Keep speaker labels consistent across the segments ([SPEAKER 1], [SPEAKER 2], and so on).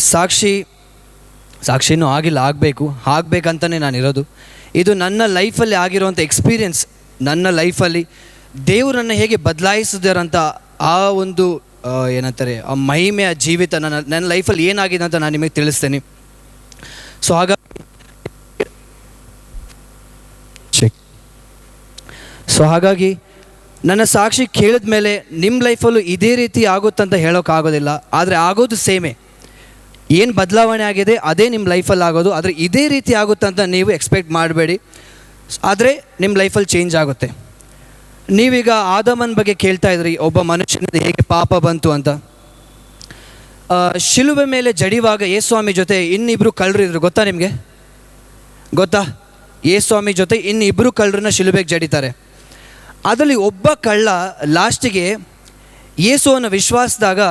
[SPEAKER 1] ಸಾಕ್ಷಿನೂ ಆಗಿಲ್ಲ, ಆಗಬೇಕಂತಲೇ ನಾನಿರೋದು. ಇದು ನನ್ನ ಲೈಫಲ್ಲಿ ಆಗಿರುವಂಥ ಎಕ್ಸ್ಪೀರಿಯನ್ಸ್. ನನ್ನ ಲೈಫಲ್ಲಿ ದೇವರನ್ನು ಹೇಗೆ ಬದಲಾಯಿಸಿದಾರಂತ ಆ ಒಂದು ಏನಂತಾರೆ ಆ ಮಹಿಮೆಯ ಜೀವಿತ ನನ್ನ ಲೈಫಲ್ಲಿ ಏನಾಗಿದೆ ಅಂತ ನಾನು ನಿಮಗೆ ತಿಳಿಸ್ತೇನೆ. ಹಾಗಾಗಿ ನನ್ನ ಸಾಕ್ಷಿ ಕೇಳಿದ ಮೇಲೆ ನಿಮ್ಮ ಲೈಫಲ್ಲೂ ಇದೇ ರೀತಿ ಆಗುತ್ತಂತ ಹೇಳೋಕ್ಕಾಗೋದಿಲ್ಲ. ಆದರೆ ಆಗೋದು ಸೇಮೇ. ಏನು ಬದಲಾವಣೆ ಆಗಿದೆ ಅದೇ ನಿಮ್ಮ ಲೈಫಲ್ಲಿ ಆಗೋದು. ಆದರೆ ಇದೇ ರೀತಿ ಆಗುತ್ತಂತ ನೀವು ಎಕ್ಸ್ಪೆಕ್ಟ್ ಮಾಡಬೇಡಿ. ಆದರೆ ನಿಮ್ಮ ಲೈಫಲ್ಲಿ ಚೇಂಜ್ ಆಗುತ್ತೆ. ನೀವೀಗ ಆದಾಮನ ಬಗ್ಗೆ ಕೇಳ್ತಾ ಇದ್ರಿ, ಒಬ್ಬ ಮನುಷ್ಯನಿಂದ ಹೇಗೆ ಪಾಪ ಬಂತು ಅಂತ. ಶಿಲುಬೆ ಮೇಲೆ ಜಡಿವಾಗ ಯೇಸುಸ್ವಾಮಿ ಜೊತೆ ಇನ್ನಿಬ್ಬರು ಕಳ್ಳರು ಇದ್ರು, ಗೊತ್ತಾ ನಿಮಗೆ? ಗೊತ್ತಾ? ಯೇಸುಸ್ವಾಮಿ ಜೊತೆ ಇನ್ನಿಬ್ಬರು ಕಳ್ಳರನ್ನ ಶಿಲುಬೆಗೆ ಜಡಿತಾರೆ. ಅದರಲ್ಲಿ ಒಬ್ಬ ಕಳ್ಳ ಲಾಸ್ಟಿಗೆ ಯೇಸುವನ್ನು ವಿಶ್ವಾಸದಾಗ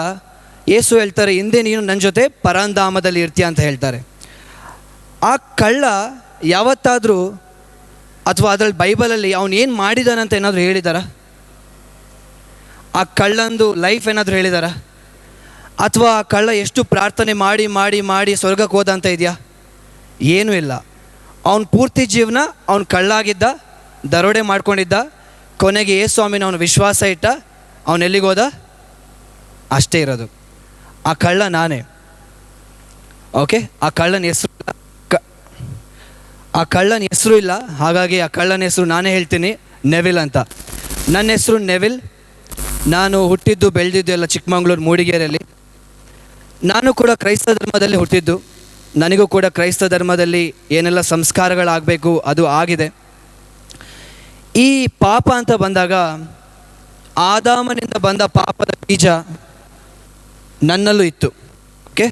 [SPEAKER 1] ಯೇಸು ಹೇಳ್ತಾರೆ, ಹಿಂದೆ ನೀನು ನನ್ನ ಜೊತೆ ಪರಂಧಾಮದಲ್ಲಿ ಇರ್ತೀಯ ಅಂತ ಹೇಳ್ತಾರೆ. ಆ ಕಳ್ಳ ಯಾವತ್ತಾದರೂ ಅಥವಾ ಅದರಲ್ಲಿ ಬೈಬಲಲ್ಲಿ ಅವನು ಏನು ಮಾಡಿದಾನಂತ ಏನಾದರೂ ಹೇಳಿದಾರ? ಆ ಕಳ್ಳಂದು ಲೈಫ್ ಏನಾದರೂ ಹೇಳಿದಾರ? ಅಥವಾ ಆ ಕಳ್ಳ ಎಷ್ಟು ಪ್ರಾರ್ಥನೆ ಮಾಡಿ ಮಾಡಿ ಮಾಡಿ ಸ್ವರ್ಗಕ್ಕೆ ಹೋದ ಅಂತ ಇದೆಯಾ? ಏನೂ ಇಲ್ಲ. ಅವನ ಪೂರ್ತಿ ಜೀವನ ಅವನು ಕಳ್ಳಾಗಿದ್ದ, ದರೋಡೆ ಮಾಡ್ಕೊಂಡಿದ್ದ. ಕೊನೆಗೆ ಯೇಸುಸ್ವಾಮಿನ ಅವನು ವಿಶ್ವಾಸ ಇಟ್ಟ, ಅವನೆಲ್ಲಿಗೋದ? ಅಷ್ಟೇ ಇರೋದು. ಆ ಕಳ್ಳ ನಾನೇ. ಓಕೆ, ಆ ಕಳ್ಳನ ಹೆಸರು ಇಲ್ಲ. ಹಾಗಾಗಿ ಆ ಕಳ್ಳನ ಹೆಸರು ನಾನೇ ಹೇಳ್ತೀನಿ, ನೆವಿಲ್ ಅಂತ. ನನ್ನ ಹೆಸರು ನೆವಿಲ್. ನಾನು ಹುಟ್ಟಿದ್ದು ಬೆಳೆದಿದ್ದು ಎಲ್ಲ ಚಿಕ್ಕಮಗಳೂರು ಮೂಡಿಗೆರೆಯಲ್ಲಿ. ನಾನು ಕೂಡ ಕ್ರೈಸ್ತ ಧರ್ಮದಲ್ಲಿ ಹುಟ್ಟಿದ್ದು. ನನಗೂ ಕೂಡ ಕ್ರೈಸ್ತ ಧರ್ಮದಲ್ಲಿ ಏನೆಲ್ಲ ಸಂಸ್ಕಾರಗಳಾಗಬೇಕು ಅದು ಆಗಿದೆ. ಈ ಪಾಪ ಅಂತ ಬಂದಾಗ ಆದಾಮನಿಂದ ಬಂದ ಪಾಪದ ಬೀಜ ನನ್ನಲ್ಲೂ ಇತ್ತು. ಓಕೆ,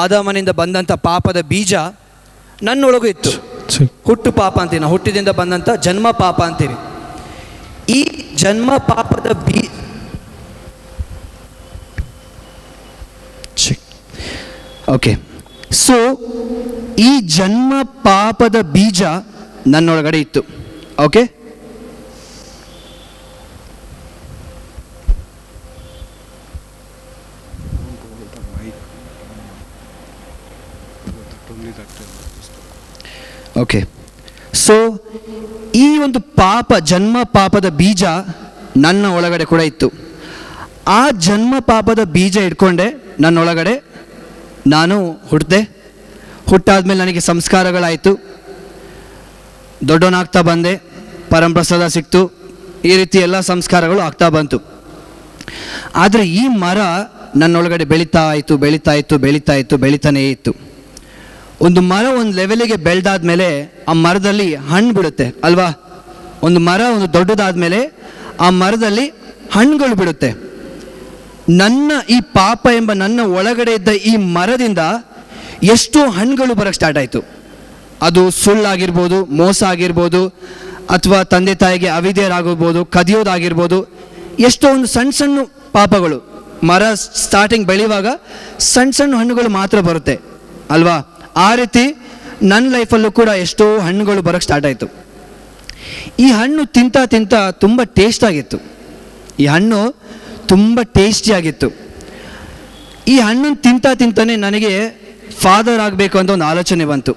[SPEAKER 1] ಆದಾಮನಿಂದ ಬಂದಂಥ ಪಾಪದ ಬೀಜ ನನ್ನೊಳಗೂ ಇತ್ತು. ಹುಟ್ಟು ಪಾಪ ಅಂತೀವಿ ನಾವು, ಹುಟ್ಟಿದಿಂದ ಬಂದಂಥ ಜನ್ಮ ಪಾಪ ಅಂತೀವಿ. ಈ ಜನ್ಮ ಪಾಪದ ಓಕೆ, ಸೊ ಈ ಜನ್ಮ ಪಾಪದ ಬೀಜ ನನ್ನೊಳಗಡೆ ಇತ್ತು. ಓಕೆ, ಓಕೆ, ಸೊ ಈ ಒಂದು ಜನ್ಮ ಪಾಪದ ಬೀಜ ನನ್ನ ಒಳಗಡೆ ಕೂಡ ಇತ್ತು. ಆ ಜನ್ಮ ಪಾಪದ ಬೀಜ ಇಟ್ಕೊಂಡೆ ನನ್ನೊಳಗಡೆ ನಾನು ಹುಟ್ಟಾದ್ಮೇಲೆ ನನಗೆ ಸಂಸ್ಕಾರಗಳಾಯಿತು, ದೊಡ್ಡವನಾಗ್ತಾ ಬಂದೆ, ಪರಂಪ್ರಸಾದ ಸಿಕ್ತು, ಈ ರೀತಿ ಎಲ್ಲ ಸಂಸ್ಕಾರಗಳು ಆಗ್ತಾ ಬಂತು. ಆದರೆ ಈ ಮರ ನನ್ನೊಳಗಡೆ ಬೆಳೀತಾನೇ ಇತ್ತು. ಒಂದು ಮರ ಒಂದು ಲೆವೆಲಿಗೆ ಬೆಳೆದಾದ್ಮೇಲೆ ಆ ಮರದಲ್ಲಿ ಹಣ್ಣು ಬಿಡುತ್ತೆ ಅಲ್ವಾ? ಒಂದು ಮರ ಒಂದು ದೊಡ್ಡದಾದ್ಮೇಲೆ ಆ ಮರದಲ್ಲಿ ಹಣ್ಣುಗಳು ಬಿಡುತ್ತೆ. ನನ್ನ ಈ ಪಾಪ ಎಂಬ ನನ್ನ ಒಳಗಡೆ ಇದ್ದ ಈ ಮರದಿಂದ ಎಷ್ಟೋ ಹಣ್ಣುಗಳು ಬರೋಕ್ಕೆ ಸ್ಟಾರ್ಟ್ ಆಯಿತು. ಅದು ಸುಳ್ಳಾಗಿರ್ಬೋದು, ಮೋಸ ಆಗಿರ್ಬೋದು, ಅಥವಾ ತಂದೆ ತಾಯಿಗೆ ಅವಿಧೇಯರಾಗಿರ್ಬೋದು, ಕದಿಯೋದಾಗಿರ್ಬೋದು. ಎಷ್ಟೋ ಒಂದು ಸಣ್ಣ ಸಣ್ಣ ಪಾಪಗಳು. ಮರ ಸ್ಟಾರ್ಟಿಂಗ್ ಬೆಳೆಯುವಾಗ ಸಣ್ಣ ಹಣ್ಣುಗಳು ಮಾತ್ರ ಬರುತ್ತೆ ಅಲ್ವಾ? ಆ ರೀತಿ ನನ್ನ ಲೈಫಲ್ಲೂ ಕೂಡ ಎಷ್ಟೋ ಹಣ್ಣುಗಳು ಬರೋಕ್ಕೆ ಸ್ಟಾರ್ಟ್ ಆಯಿತು. ಈ ಹಣ್ಣು ತಿಂತ ತುಂಬ ಟೇಸ್ಟಾಗಿತ್ತು. ಈ ಹಣ್ಣು ತುಂಬ ಟೇಸ್ಟಿಯಾಗಿತ್ತು. ಈ ಹಣ್ಣನ್ನು ತಿಂತಾನೆ ನನಗೆ ಫಾದರ್ ಆಗಬೇಕು ಅಂತ ಒಂದು ಆಲೋಚನೆ ಬಂತು.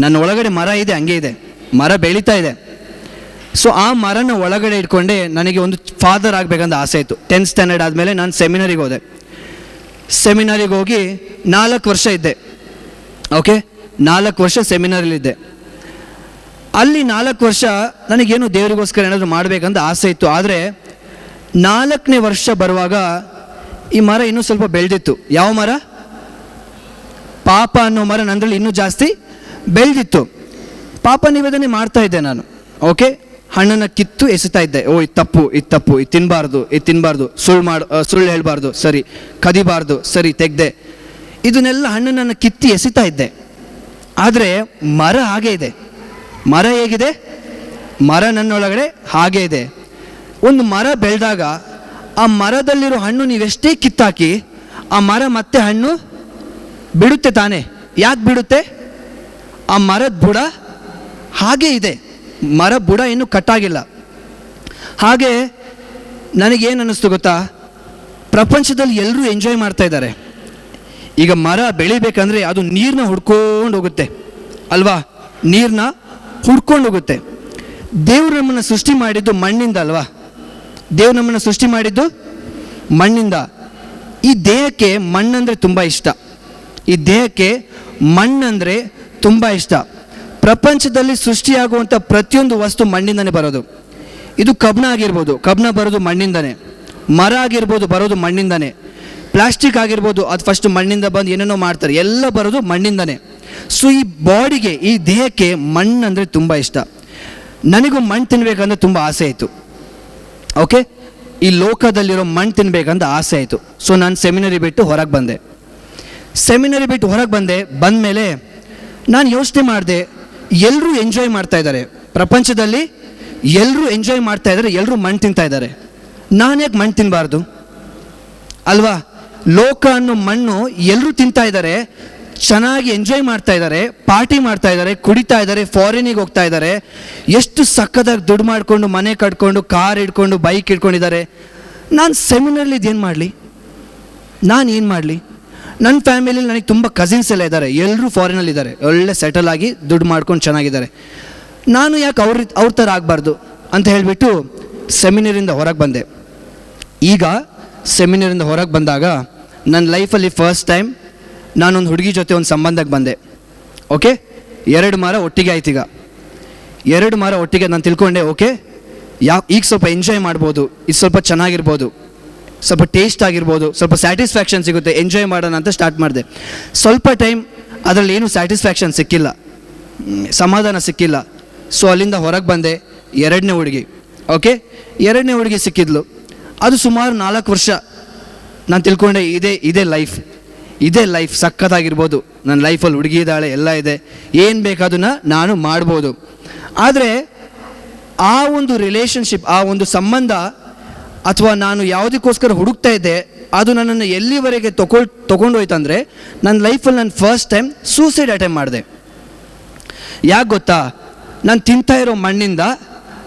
[SPEAKER 1] ನನ್ನ ಒಳಗಡೆ ಮರ ಇದೆ, ಹಂಗೆ ಇದೆ, ಮರ ಬೆಳೀತಾ ಇದೆ. ಸೊ ಆ ಮರನ ಒಳಗಡೆ ಇಟ್ಕೊಂಡೆ ನನಗೆ ಒಂದು ಫಾದರ್ ಆಗಬೇಕಂತ ಆಸೆ ಇತ್ತು. 10th ಸ್ಟ್ಯಾಂಡರ್ಡ್ ಆದಮೇಲೆ ನಾನು ಸೆಮಿನರಿಗೆ ಹೋದೆ. ಸೆಮಿನರಿಗೆ ಹೋಗಿ 4 ವರ್ಷ ಇದ್ದೆ. ಓಕೆ, 4 ವರ್ಷ ಸೆಮಿನರಲ್ಲಿದ್ದೆ. ಅಲ್ಲಿ 4 ವರ್ಷ ನನಗೇನು ದೇವರಿಗೋಸ್ಕರ ಏನಾದರೂ ಮಾಡಬೇಕಂತ ಆಸೆ ಇತ್ತು. ಆದರೆ 4ನೇ ವರ್ಷ ಬರುವಾಗ ಈ ಮರ ಇನ್ನೂ ಸ್ವಲ್ಪ ಬೆಳೆದಿತ್ತು. ಯಾವ ಮರ? ಪಾಪ ಅನ್ನೋ ಮರ ನನ್ನಲ್ಲಿ ಇನ್ನೂ ಜಾಸ್ತಿ ಬೆಳೆದಿತ್ತು. ಪಾಪ ನಿವೇದನೆ ಮಾಡ್ತಾ ಇದ್ದೆ ನಾನು. ಓಕೆ, ಹಣ್ಣನ್ನು ಕಿತ್ತು ಎಸಿತಾ ಇದ್ದೆ. ಓ, ಇದು ತಪ್ಪು, ಇದು ತಿನ್ನಬಾರ್ದು, ಸುಳ್ಳು ಹೇಳಬಾರ್ದು, ಸರಿ, ಕದಿಬಾರ್ದು, ಸರಿ, ತೆಗ್ದೆ. ಇದನ್ನೆಲ್ಲ ಹಣ್ಣನ್ನು ಕಿತ್ತಿ ಎಸಿತಾ ಇದ್ದೆ. ಆದರೆ ಮರ ಹಾಗೇ ಇದೆ. ಮರ ಹೇಗಿದೆ? ಮರ ನನ್ನೊಳಗಡೆ ಹಾಗೇ ಇದೆ. ಒಂದು ಮರ ಬೆಳೆದಾಗ ಆ ಮರದಲ್ಲಿರೋ ಹಣ್ಣು ನೀವೆಷ್ಟೇ ಕಿತ್ತಾಕಿ ಆ ಮರ ಮತ್ತೆ ಹಣ್ಣು ಬಿಡುತ್ತೆ ತಾನೇ. ಯಾಕೆ ಬಿಡುತ್ತೆ? ಆ ಮರದ ಬುಡ ಹಾಗೇ ಇದೆ. ಮರ ಬುಡ ಇನ್ನೂ ಕಟ್ಟಾಗಿಲ್ಲ. ಹಾಗೆ ನನಗೇನು ಅನ್ನಿಸ್ತು ಗೊತ್ತಾ? ಪ್ರಪಂಚದಲ್ಲಿ ಎಲ್ಲರೂ ಎಂಜಾಯ್ ಮಾಡ್ತಾ ಇದ್ದಾರೆ. ಈಗ ಮರ ಬೆಳಿಬೇಕಂದ್ರೆ ಅದು ನೀರನ್ನ ಹುಡ್ಕೊಂಡು ಹೋಗುತ್ತೆ ಅಲ್ವಾ, ನೀರನ್ನ ಹುಡ್ಕೊಂಡು ಹೋಗುತ್ತೆ. ದೇವ್ರು ನಮ್ಮನ್ನು ಸೃಷ್ಟಿ ಮಾಡಿದ್ದು ಮಣ್ಣಿಂದ ಅಲ್ವಾ, ದೇವ್ರು ನಮ್ಮನ್ನು ಸೃಷ್ಟಿ ಮಾಡಿದ್ದು ಮಣ್ಣಿಂದ. ಈ ದೇಹಕ್ಕೆ ಮಣ್ಣಂದರೆ ತುಂಬ ಇಷ್ಟ, ಈ ದೇಹಕ್ಕೆ ಮಣ್ಣಂದರೆ ತುಂಬ ಇಷ್ಟ. ಪ್ರಪಂಚದಲ್ಲಿ ಸೃಷ್ಟಿಯಾಗುವಂಥ ಪ್ರತಿಯೊಂದು ವಸ್ತು ಮಣ್ಣಿಂದನೇ ಬರೋದು. ಇದು ಕಬ್ಬಣ ಆಗಿರ್ಬೋದು, ಕಬ್ಬಣ ಬರೋದು ಮಣ್ಣಿಂದನೇ. ಮರ ಆಗಿರ್ಬೋದು, ಬರೋದು ಮಣ್ಣಿಂದನೇ. ಪ್ಲಾಸ್ಟಿಕ್ ಆಗಿರ್ಬೋದು, ಅದು ಫಸ್ಟ್ ಮಣ್ಣಿಂದ ಬಂದು ಏನೇನೋ ಮಾಡ್ತಾರೆ, ಎಲ್ಲ ಬರೋದು ಮಣ್ಣಿಂದನೇ. ಸೊ ಈ ಬಾಡಿಗೆ, ಈ ದೇಹಕ್ಕೆ ಮಣ್ಣು ಅಂದರೆ ತುಂಬ ಇಷ್ಟ. ನನಗೂ ಮಣ್ಣು ತಿನ್ನಬೇಕಂದ್ರೆ ತುಂಬ ಆಸೆ ಆಯಿತು. ಓಕೆ, ಈ ಲೋಕದಲ್ಲಿರೋ ಮಣ್ಣು ತಿನ್ನಬೇಕಂತ ಆಸೆ ಆಯಿತು. ಸೊ ನಾನು ಸೆಮಿನರಿ ಬಿಟ್ಟು ಹೊರಗೆ ಬಂದೆ. ಸೆಮಿನರಿ ಬಿಟ್ಟು ಹೊರಗೆ ಬಂದಮೇಲೆ ನಾನು ಯೋಚನೆ ಮಾಡಿದೆ, ಎಲ್ಲರೂ ಎಂಜಾಯ್ ಮಾಡ್ತಾ ಇದ್ದಾರೆ ಪ್ರಪಂಚದಲ್ಲಿ, ಎಲ್ಲರೂ ಎಂಜಾಯ್ ಮಾಡ್ತಾ ಇದ್ದಾರೆ, ಎಲ್ಲರೂ ಮಣ್ಣು ತಿಂತಾ ಇದ್ದಾರೆ. ನಾನು ಯಾಕೆ ಮಣ್ಣು ತಿನ್ನಬಾರ್ದು ಅಲ್ವಾ? ಲೋಕ ಅನ್ನೋ ಮಣ್ಣು ಎಲ್ಲರೂ ತಿಂತಾ ಇದ್ದಾರೆ, ಚೆನ್ನಾಗಿ ಎಂಜಾಯ್ ಮಾಡ್ತಾ ಇದ್ದಾರೆ, ಪಾರ್ಟಿ ಮಾಡ್ತಾ ಇದ್ದಾರೆ, ಕುಡಿತಾ ಇದ್ದಾರೆ, ಫಾರಿನಿಗೆ ಹೋಗ್ತಾ ಇದ್ದಾರೆ, ಎಷ್ಟು ಸಕ್ಕದಾಗಿ ದುಡ್ಡು ಮಾಡಿಕೊಂಡು ಮನೆ ಕಟ್ಕೊಂಡು ಕಾರ್ ಇಟ್ಕೊಂಡು ಬೈಕ್ ಇಟ್ಕೊಂಡಿದ್ದಾರೆ. ನಾನು ಸೆಮಿನರ್ಲಿ ಇದೇನು ಮಾಡಲಿ, ನಾನು ಏನು ಮಾಡಲಿ? ನನ್ನ ಫ್ಯಾಮಿಲಿಯಲ್ಲಿ ನನಗೆ ತುಂಬ ಕಸಿನ್ಸ್ ಎಲ್ಲ ಇದ್ದಾರೆ, ಎಲ್ಲರೂ ಫಾರಿನಲ್ಲಿದ್ದಾರೆ, ಒಳ್ಳೆ ಸೆಟಲ್ ಆಗಿ ದುಡ್ಡು ಮಾಡ್ಕೊಂಡು ಚೆನ್ನಾಗಿದ್ದಾರೆ. ನಾನು ಯಾಕೆ ಅವ್ರ ಥರ ಆಗಬಾರ್ದು ಅಂತ ಹೇಳಿಬಿಟ್ಟು ಸೆಮಿನರಿಂದ ಹೊರಗೆ ಬಂದೆ. ಈಗ ಸೆಮಿನರಿಂದ ಹೊರಗೆ ಬಂದಾಗ ನನ್ನ ಲೈಫಲ್ಲಿ ಫಸ್ಟ್ ಟೈಮ್ ನಾನೊಂದು ಹುಡುಗಿ ಜೊತೆ ಒಂದು ಸಂಬಂಧಕ್ಕೆ ಬಂದೆ. ಓಕೆ, 2 ಮಾರ ಒಟ್ಟಿಗೆ ಆಯ್ತು. ಈಗ 2 ಮಾರ ಒಟ್ಟಿಗೆ ನಾನು ತಿಳ್ಕೊಂಡೆ, ಓಕೆ ಈಗ ಸ್ವಲ್ಪ ಎಂಜಾಯ್ ಮಾಡ್ಬೋದು, ಇದು ಸ್ವಲ್ಪ ಚೆನ್ನಾಗಿರ್ಬೋದು, ಸ್ವಲ್ಪ ಟೇಸ್ಟ್ ಆಗಿರ್ಬೋದು, ಸ್ವಲ್ಪ ಸ್ಯಾಟಿಸ್ಫ್ಯಾಕ್ಷನ್ ಸಿಗುತ್ತೆ, ಎಂಜಾಯ್ ಮಾಡೋಣ ಅಂತ ಸ್ಟಾರ್ಟ್ ಮಾಡಿದೆ. ಸ್ವಲ್ಪ ಟೈಮ್ ಅದರಲ್ಲಿ ಏನೂ ಸ್ಯಾಟಿಸ್ಫ್ಯಾಕ್ಷನ್ ಸಿಕ್ಕಿಲ್ಲ, ಸಮಾಧಾನ ಸಿಕ್ಕಿಲ್ಲ. ಸೊ ಅಲ್ಲಿಂದ ಹೊರಗೆ ಬಂದೆ. 2ನೇ ಹುಡುಗಿ, ಓಕೆ 2ನೇ ಹುಡುಗಿ ಸಿಕ್ಕಿದ್ಲು. ಅದು ಸುಮಾರು 4 ವರ್ಷ. ನಾನು ತಿಳ್ಕೊಂಡೆ, ಇದೇ ಲೈಫ್ ಸಕ್ಕತ್ತಾಗಿರ್ಬೋದು, ನನ್ನ ಲೈಫಲ್ಲಿ ಹುಡುಗಿ ಇದ್ದಾಳೆ, ಎಲ್ಲ ಇದೆ, ಏನು ಬೇಕಾದನ್ನ ನಾನು ಮಾಡ್ಬೋದು. ಆದರೆ ಆ ಒಂದು ರಿಲೇಷನ್ಶಿಪ್, ಆ ಒಂದು ಸಂಬಂಧ ಅಥವಾ ನಾನು ಯಾವುದಕ್ಕೋಸ್ಕರ ಹುಡುಕ್ತಾ ಇದ್ದೆ, ಅದು ನನ್ನನ್ನು ಎಲ್ಲಿವರೆಗೆ ತೊಗೊಂಡೋಯ್ತಂದರೆ ನನ್ನ ಲೈಫಲ್ಲಿ ನಾನು ಫಸ್ಟ್ ಟೈಮ್ ಸೂಸೈಡ್ ಅಟೆಂಪ್ಟ್ ಮಾಡಿದೆ. ಯಾಕೆ ಗೊತ್ತಾ? ನಾನು ತಿಂತಾ ಇರೋ ಮಣ್ಣಿಂದ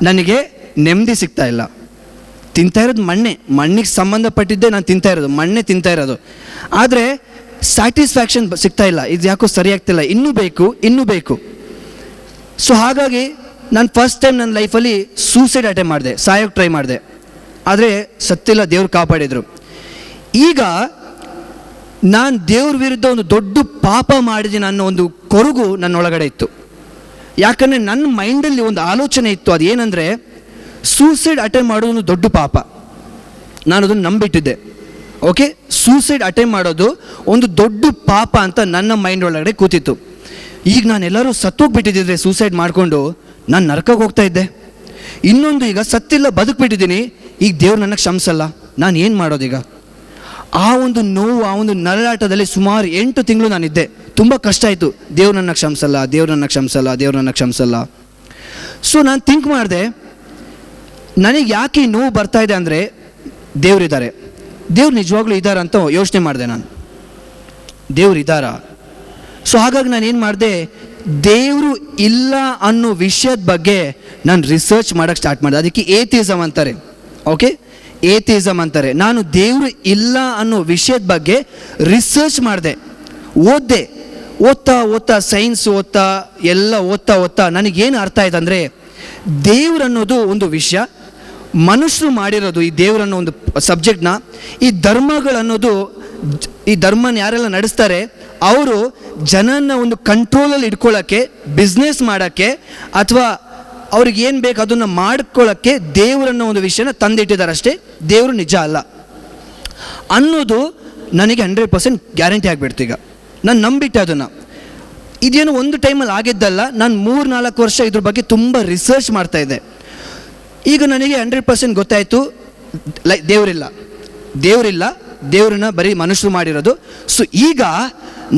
[SPEAKER 1] ನನಗೆ ನೆಮ್ಮದಿ ಸಿಗ್ತಾ ಇಲ್ಲ. ತಿಂತಾ ಇರೋದು ಮಣ್ಣಿಗೆ ಸಂಬಂಧಪಟ್ಟಿದ್ದೇ ನಾನು ತಿಂತಾ ಇರೋದು, ಮಣ್ಣೇ ತಿಂತಾ ಇರೋದು. ಆದರೆ ಸ್ಯಾಟಿಸ್ಫ್ಯಾಕ್ಷನ್ ಸಿಗ್ತಾ ಇಲ್ಲ, ಇದು ಯಾಕೋ ಸರಿ ಆಗ್ತಿಲ್ಲ, ಇನ್ನೂ ಬೇಕು. ಸೊ ಹಾಗಾಗಿ ನಾನು ಫಸ್ಟ್ ಟೈಮ್ ನನ್ನ ಲೈಫಲ್ಲಿ ಸೂಸೈಡ್ ಅಟೆಂಪ್ಟ್ ಮಾಡಿದೆ, ಸಾಯೋಕ್ಕೆ ಟ್ರೈ ಮಾಡಿದೆ. ಆದರೆ ಸತ್ತಿಲ್ಲ, ದೇವ್ರು ಕಾಪಾಡಿದರು. ಈಗ ನಾನು ದೇವ್ರ ವಿರುದ್ಧ ಒಂದು ದೊಡ್ಡ ಪಾಪ ಮಾಡಿದ್ದೀನಿ ಅನ್ನೋ ಒಂದು ಕೊರಗು ನನ್ನೊಳಗಡೆ ಇತ್ತು. ಯಾಕಂದರೆ ನನ್ನ ಮೈಂಡಲ್ಲಿ ಒಂದು ಆಲೋಚನೆ ಇತ್ತು, ಅದೇನೆಂದರೆ ಸೂಸೈಡ್ ಅಟೆಂಪ್ಟ್ ಮಾಡೋದು ಒಂದು ದೊಡ್ಡ ಪಾಪ. ನಾನು ಅದನ್ನು ನಂಬಿಟ್ಟಿದ್ದೆ. ಓಕೆ, ಸೂಸೈಡ್ ಅಟೆಂಪ್ಟ್ ಮಾಡೋದು ಒಂದು ದೊಡ್ಡ ಪಾಪ ಅಂತ ನನ್ನ ಮೈಂಡ್ ಒಳಗಡೆ ಕೂತಿತ್ತು. ಈಗ ನಾನೆಲ್ಲರೂ ಸತ್ತೋಗ್ಬಿಟ್ಟಿದ್ದಿದ್ರೆ ಸೂಸೈಡ್ ಮಾಡಿಕೊಂಡು ನಾನು ನರಕಕ್ಕೆ ಹೋಗ್ತಾ ಇದ್ದೆ. ಇನ್ನೊಂದು, ಈಗ ಸತ್ತಿಲ್ಲ, ಬದುಕ್ಬಿಟ್ಟಿದ್ದೀನಿ, ಈಗ ದೇವ್ರು ನನಗೆ ಕ್ಷಮಿಸಲ್ಲ, ನಾನು ಏನು ಮಾಡೋದೀಗ? ಆ ಒಂದು ನೋವು, ಆ ಒಂದು ನರಳಾಟದಲ್ಲಿ ಸುಮಾರು 8 ತಿಂಗಳು ನಾನಿದ್ದೆ. ತುಂಬ ಕಷ್ಟ ಆಯಿತು. ದೇವ್ರು ನನ್ನ ಕ್ಷಮಿಸಲ್ಲ. ಸೊ ನಾನು ಥಿಂಕ್ ಮಾಡಿದೆ, ನನಗೆ ಯಾಕೆ ಈ ನೋವು ಬರ್ತಾ ಇದೆ ಅಂದರೆ ದೇವ್ರು ನಿಜವಾಗ್ಲೂ ಇದ್ದಾರೆ ಅಂತ ಯೋಚನೆ ಮಾಡಿದೆ ನಾನು. ದೇವ್ರು ಇದ್ದಾರಾ? ಸೊ ಹಾಗಾಗಿ ನಾನು ಏನು ಮಾಡಿದೆ, ದೇವರು ಇಲ್ಲ ಅನ್ನೋ ವಿಷಯದ ಬಗ್ಗೆ ನಾನು ರಿಸರ್ಚ್ ಮಾಡೋಕ್ಕೆ ಸ್ಟಾರ್ಟ್ ಮಾಡಿದೆ. ಅದಕ್ಕೆ ಏಥಿಸಮ್ ಅಂತಾರೆ. ಓಕೆ, ಏಥಿಸಮ್ ಅಂತಾರೆ. ನಾನು ದೇವರು ಇಲ್ಲ ಅನ್ನೋ ವಿಷಯದ ಬಗ್ಗೆ ರಿಸರ್ಚ್ ಮಾಡಿದೆ, ಓದ್ತಾ ಸೈನ್ಸ್ ಓದ್ತಾ ನನಗೇನು ಅರ್ಥ ಆಯ್ತು ಅಂದರೆ, ದೇವ್ರು ಅನ್ನೋದು ಒಂದು ವಿಷಯ, ಮನುಷ್ಯರು ಮಾಡಿರೋದು ಈ ದೇವ್ರನ್ನೋ ಒಂದು ಸಬ್ಜೆಕ್ಟ್ನ, ಈ ಧರ್ಮಗಳನ್ನೋದು, ಈ ಧರ್ಮನ ಯಾರೆಲ್ಲ ನಡೆಸ್ತಾರೆ ಅವರು ಜನನ ಒಂದು ಕಂಟ್ರೋಲಲ್ಲಿ ಇಟ್ಕೊಳ್ಳೋಕ್ಕೆ, ಬಿಸ್ನೆಸ್ ಮಾಡೋಕ್ಕೆ, ಅಥವಾ ಅವ್ರಿಗೆ ಏನು ಬೇಕು ಅದನ್ನು ಮಾಡ್ಕೊಳ್ಳೋಕ್ಕೆ ದೇವರನ್ನೋ ಒಂದು ವಿಷಯನ ತಂದಿಟ್ಟಿದ್ದಾರೆ ಅಷ್ಟೇ. ದೇವರು ನಿಜ ಅಲ್ಲ ಅನ್ನೋದು ನನಗೆ 100% ಗ್ಯಾರಂಟಿ ಆಗಿಬಿಡ್ತು. ಈಗ ನಾನು ನಂಬಿಟ್ಟೆ ಅದನ್ನು. ಇದೇನು ಒಂದು ಟೈಮಲ್ಲಿ ಆಗಿದ್ದಲ್ಲ, ನಾನು 3-4 ವರ್ಷ ಇದ್ರ ಬಗ್ಗೆ ತುಂಬ ರಿಸರ್ಚ್ ಮಾಡ್ತಾಯಿದ್ದೆ. ಈಗ ನನಗೆ 100% ಗೊತ್ತಾಯಿತು, ದೇವರಿಲ್ಲ, ದೇವ್ರನ್ನ ಬರೀ ಮನುಷ್ಯರು ಮಾಡಿರೋದು. ಸೊ ಈಗ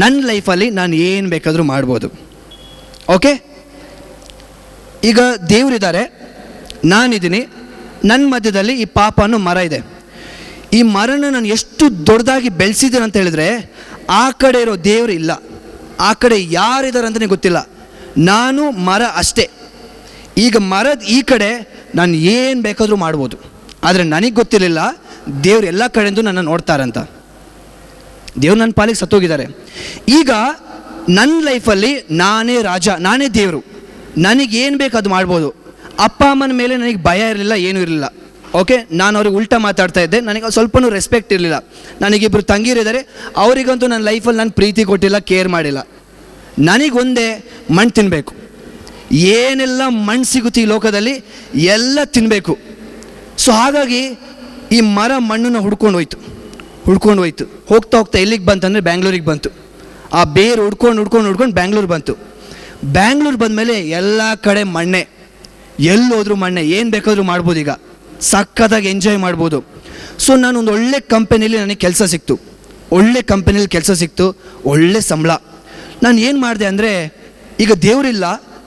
[SPEAKER 1] ನನ್ನ ಲೈಫಲ್ಲಿ ನಾನು ಏನು ಬೇಕಾದರೂ ಮಾಡ್ಬೋದು. ಓಕೆ, ಈಗ ದೇವರಿದ್ದಾರೆ, ನಾನಿದ್ದೀನಿ, ನನ್ನ ಮಧ್ಯದಲ್ಲಿ ಈ ಪಾಪ ಅನ್ನೋ ಮರ ಇದೆ. ಈ ಮರನ ನಾನು ಎಷ್ಟು ದೊಡ್ಡದಾಗಿ ಬೆಳೆಸಿದ್ದೀನಿ ಅಂತ ಹೇಳಿದ್ರೆ, ಆ ಕಡೆ ಇರೋ ದೇವರು ಇಲ್ಲ, ಆ ಕಡೆ ಯಾರಿದ್ದಾರೆ ಅಂತಲೇ ಗೊತ್ತಿಲ್ಲ, ನಾನು ಮರ ಅಷ್ಟೇ. ಈಗ ಮರದ ಈ ಕಡೆ ನಾನು ಏನು ಬೇಕಾದರೂ ಮಾಡ್ಬೋದು. ಆದರೆ ನನಗೆ ಗೊತ್ತಿರಲಿಲ್ಲ ದೇವ್ರು ಎಲ್ಲ ಕಡೆಯಿಂದ ನನ್ನ ನೋಡ್ತಾರಂತ. ದೇವ್ರು ನನ್ನ ಪಾಲಿಗೆ ಸತ್ತೋಗಿದ್ದಾರೆ. ಈಗ ನನ್ನ ಲೈಫಲ್ಲಿ ನಾನೇ ರಾಜ, ನಾನೇ ದೇವರು, ನನಗೇನು ಬೇಕು ಅದು ಮಾಡ್ಬೋದು. ಅಪ್ಪ ಅಮ್ಮನ ಮೇಲೆ ನನಗೆ ಭಯ ಇರಲಿಲ್ಲ, ಏನೂ ಇರಲಿಲ್ಲ. ಓಕೆ, ನಾನು ಅವ್ರಿಗೆ ಉಲ್ಟಾ ಮಾತಾಡ್ತಾ ಇದ್ದೆ, ನನಗೆ ಸ್ವಲ್ಪನೂ ರೆಸ್ಪೆಕ್ಟ್ ಇರಲಿಲ್ಲ. ನನಗಿಬ್ಬರು ತಂಗಿರಿದ್ದಾರೆ, ಅವರಿಗಂತೂ ನನ್ನ ಲೈಫಲ್ಲಿ ನಾನು ಪ್ರೀತಿ ಕೊಟ್ಟಿಲ್ಲ, ಕೇರ್ ಮಾಡಿಲ್ಲ. ನನಗೊಂದೇ ಮಣ್ಣು ತಿನ್ನಬೇಕು, ಏನೆಲ್ಲ ಮಣ್ಣು ಸಿಗುತ್ತೆ ಈ ಲೋಕದಲ್ಲಿ ಎಲ್ಲ ತಿನ್ನಬೇಕು. ಸೊ ಹಾಗಾಗಿ ಈ ಮರ ಮಣ್ಣನ್ನು ಹುಡ್ಕೊಂಡು ಹೋಯ್ತು. ಹೋಗ್ತಾ ಹೋಗ್ತಾ ಎಲ್ಲಿಗೆ ಬಂತಂದರೆ ಬ್ಯಾಂಗ್ಳೂರಿಗೆ ಬಂತು. ಆ ಬೇರು ಹುಡ್ಕೊಂಡು ಬ್ಯಾಂಗ್ಳೂರು ಬಂತು. ಬ್ಯಾಂಗ್ಳೂರು ಬಂದಮೇಲೆ ಎಲ್ಲ ಕಡೆ ಮಣ್ಣೆ, ಎಲ್ಲೋದ್ರೂ ಮಣ್ಣೆ, ಏನು ಬೇಕಾದರೂ ಮಾಡ್ಬೋದು, ಈಗ ಸಕ್ಕತ್ತಾಗಿ ಎಂಜಾಯ್ ಮಾಡ್ಬೋದು. ಸೊ ನಾನು ಒಂದು ಒಳ್ಳೆ ಕಂಪನಿಯಲ್ಲಿ ನನಗೆ ಕೆಲಸ ಸಿಕ್ತು, ಒಳ್ಳೆ ಸಂಬಳ. ನಾನು ಏನು ಮಾಡಿದೆ ಅಂದರೆ, ಈಗ ದೇವರಿಲ್ಲ,